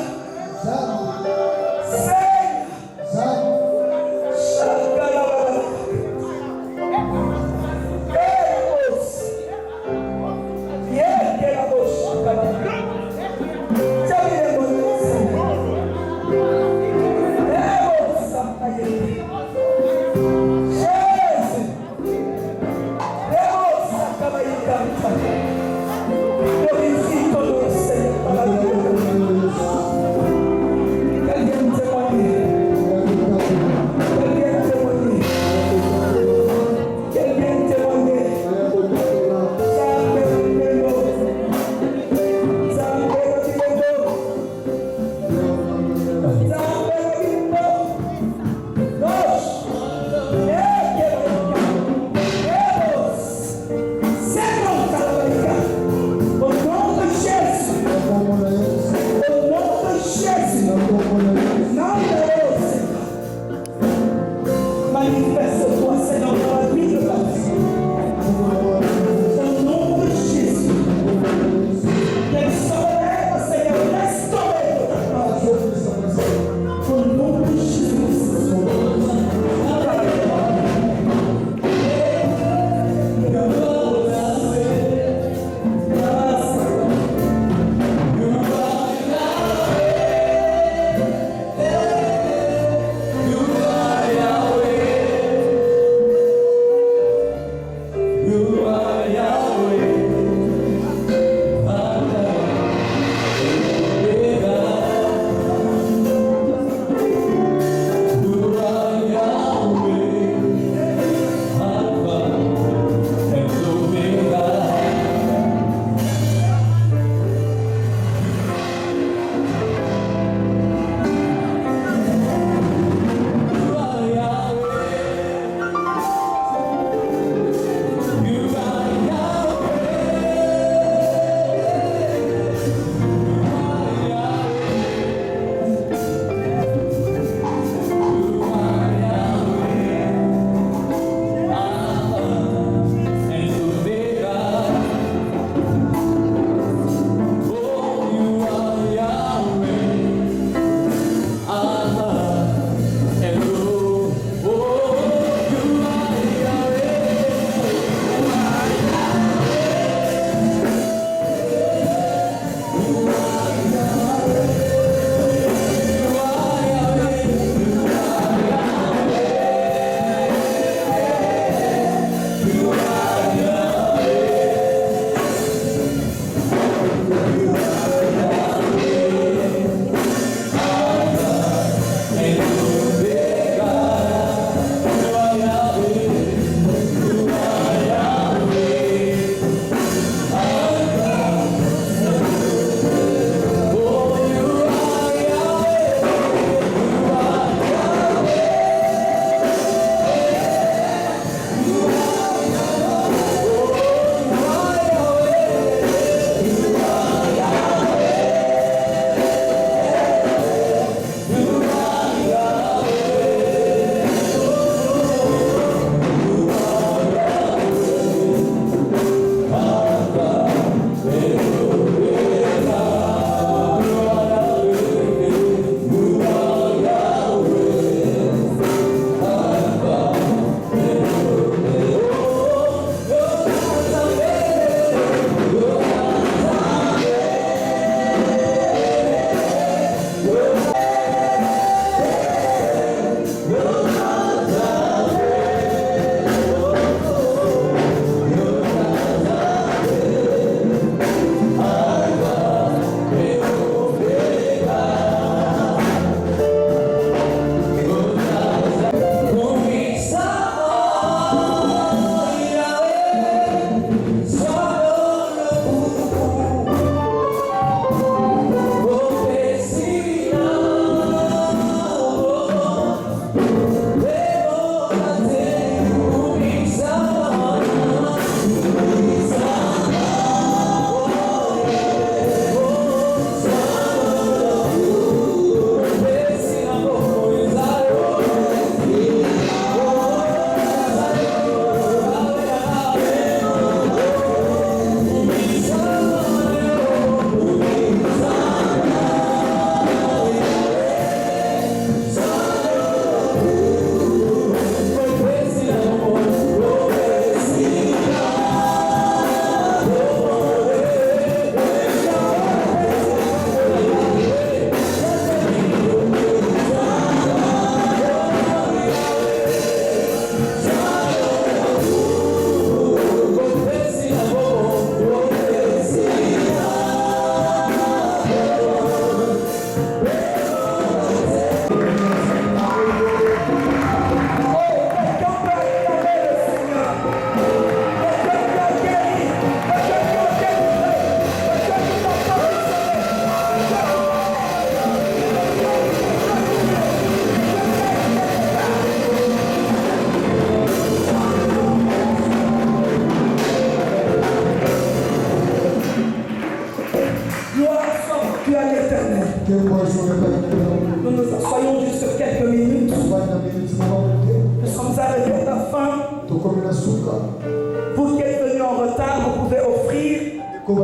A: Vous qui êtes venus en retard, vous pouvez offrir. Pour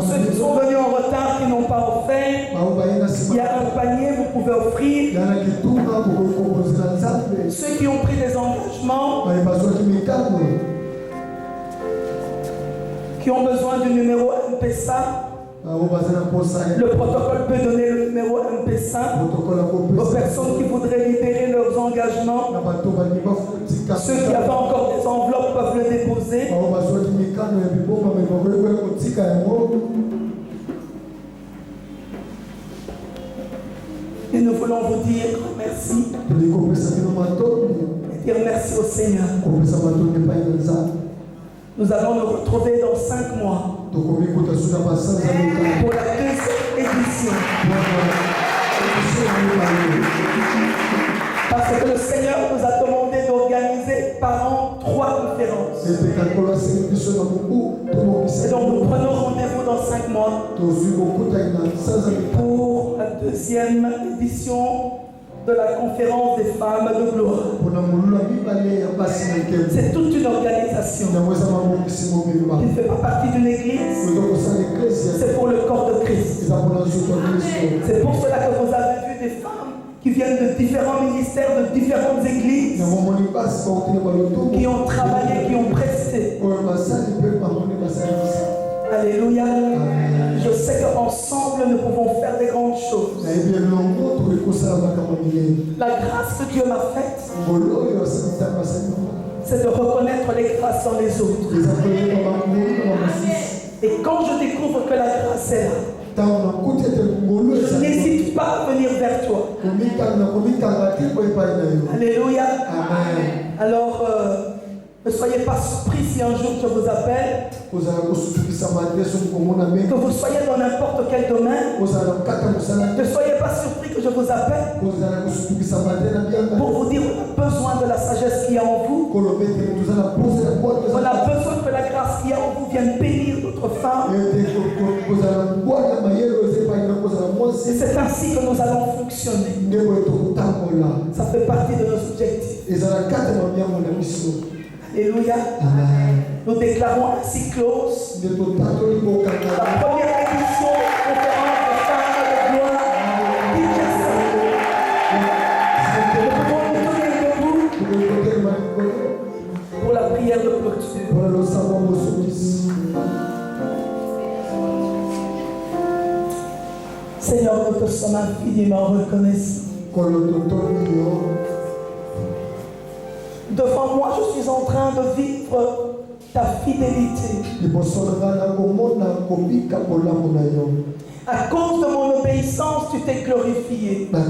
A: ceux qui sont venus en retard, qui n'ont pas offert, il y a un panier, vous pouvez offrir. Ceux qui ont pris des engagements, qui ont besoin du numéro M-Pesa, le protocole peut donner le numéro M-Pesa aux personnes qui voudraient libérer leurs engagements. Ceux qui avaient encore des enveloppes peuvent le déposer. Et nous voulons vous dire merci. Et dire merci au Seigneur. Nous allons nous retrouver dans 5 mois pour la 2e édition. Parce que le Seigneur nous a demandé d'organiser par an 3 conférences. Et donc nous prenons rendez-vous dans 5 mois pour la 2e édition de la conférence des femmes de gloire. C'est toute une organisation qui ne fait pas partie d'une église. C'est pour le corps de Christ. C'est pour cela que vous avez vu des femmes qui viennent de différents ministères, de différentes églises, qui ont travaillé, qui ont presté. Alléluia. Je sais qu'ensemble nous pouvons faire des grandes choses. La grâce que Dieu m'a faite, c'est de reconnaître les grâces dans les autres. Et quand je découvre que la grâce est là, je n'hésite pas à venir vers toi. Alléluia. Alors, ne soyez pas surpris si un jour je vous appelle, que vous soyez dans n'importe quel domaine. Ne soyez pas surpris que je vous appelle pour vous dire qu'on a besoin de la sagesse qu'il y a en vous. On a besoin que la grâce qu'il y a en vous vienne bénir d'autres femmes. Et c'est ainsi que nous allons fonctionner. Ça fait partie de nos objectifs. Alléluia. Nous déclarons ainsi close la première édition de la conférence des femmes de gloire. Nous pouvons nous tenir debout pour la prière de clôture. Seigneur, nous te sommes infiniment reconnaissants. Devant moi, je suis en train de vivre ta fidélité. À cause de mon obéissance, tu t'es glorifié. À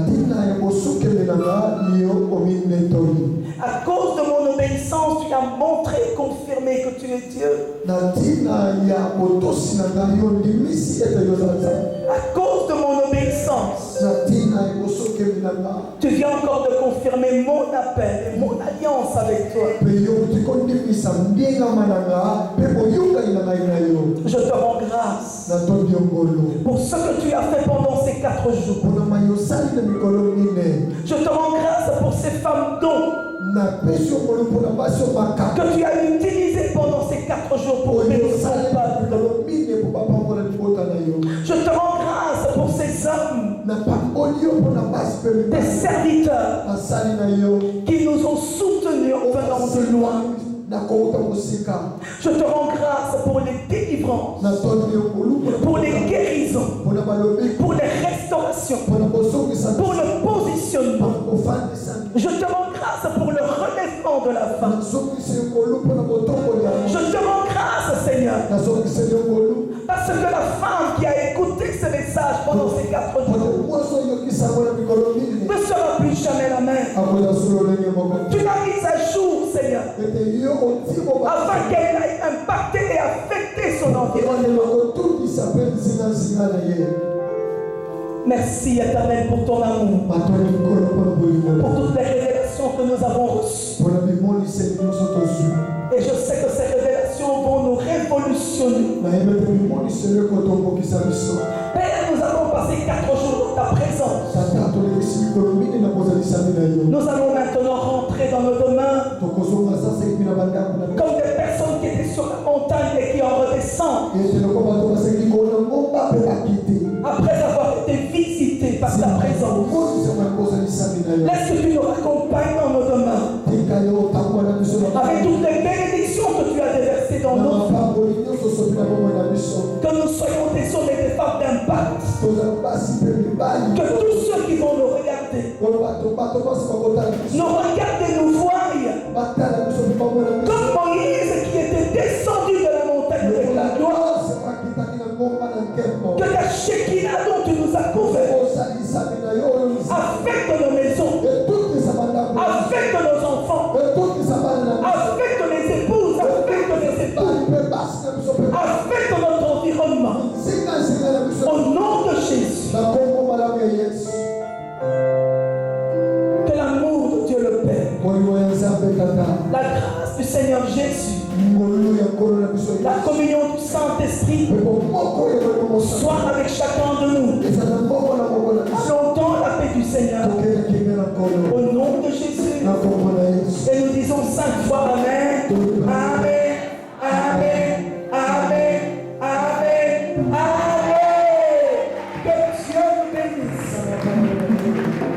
A: cause de mon obéissance, tu as montré et confirmé que tu es Dieu. À cause de mon obéissance, tu viens encore de confirmer mon appel et mon alliance avec toi. Je te rends grâce pour ce que tu as fait pendant ces 4 jours. Je te rends grâce pour ces femmes dont que tu as utilisé pendant ces 4 jours pour bénir ton peuple. Je te rends grâce pour ces hommes, des serviteurs qui nous ont soutenus en venant de loin. Je te rends grâce pour les délivrances, pour les guérisons, pour les restaurations, pour le positionnement. Je te rends grâce pour le relèvement de la femme. Je te rends grâce, Seigneur, parce que la femme qui a écouté ce message pendant ces 4 jours ne sera plus jamais la même. Tu l'as mise à jour, Seigneur, afin qu'elle aille impacter et affecter son environnement. Merci, Éternel, pour ton amour, pour toutes les révélations que nous avons reçues. Et je sais que ces révélations vont nous révolutionner sur nous. Père, nous avons passé 4 jours dans ta présence. Nous allons maintenant rentrer dans nos demeures comme des personnes qui étaient sur la montagne et qui en redescendent. Après avoir été visités par ta présence. Laisse que tu nous raccompagnes dans nos demeures. Avec toutes les bénédictions que tu as déversées dans nos vies. Que nous soyons des hommes et des femmes d'impact. Que tous ceux qui vont nous regarder nous voient comme Moïse qui était descendu de la montagne avec la gloire. Que la Shekinah dont tu nous as couverts affecte nos maisons, affecte nos enfants, affecte les épouses, affecte les époux, affecte notre environnement. Au nom de Jésus. Que l'amour de Dieu le Père, la grâce du Seigneur Jésus, la communion du Saint-Esprit soit avec chacun de nous. Allons dans la paix du Seigneur. Au nom de Jésus. Et nous disons 5 fois Amen. Amen. Amen. Amen. Amen. Amen. Que Dieu nous bénisse.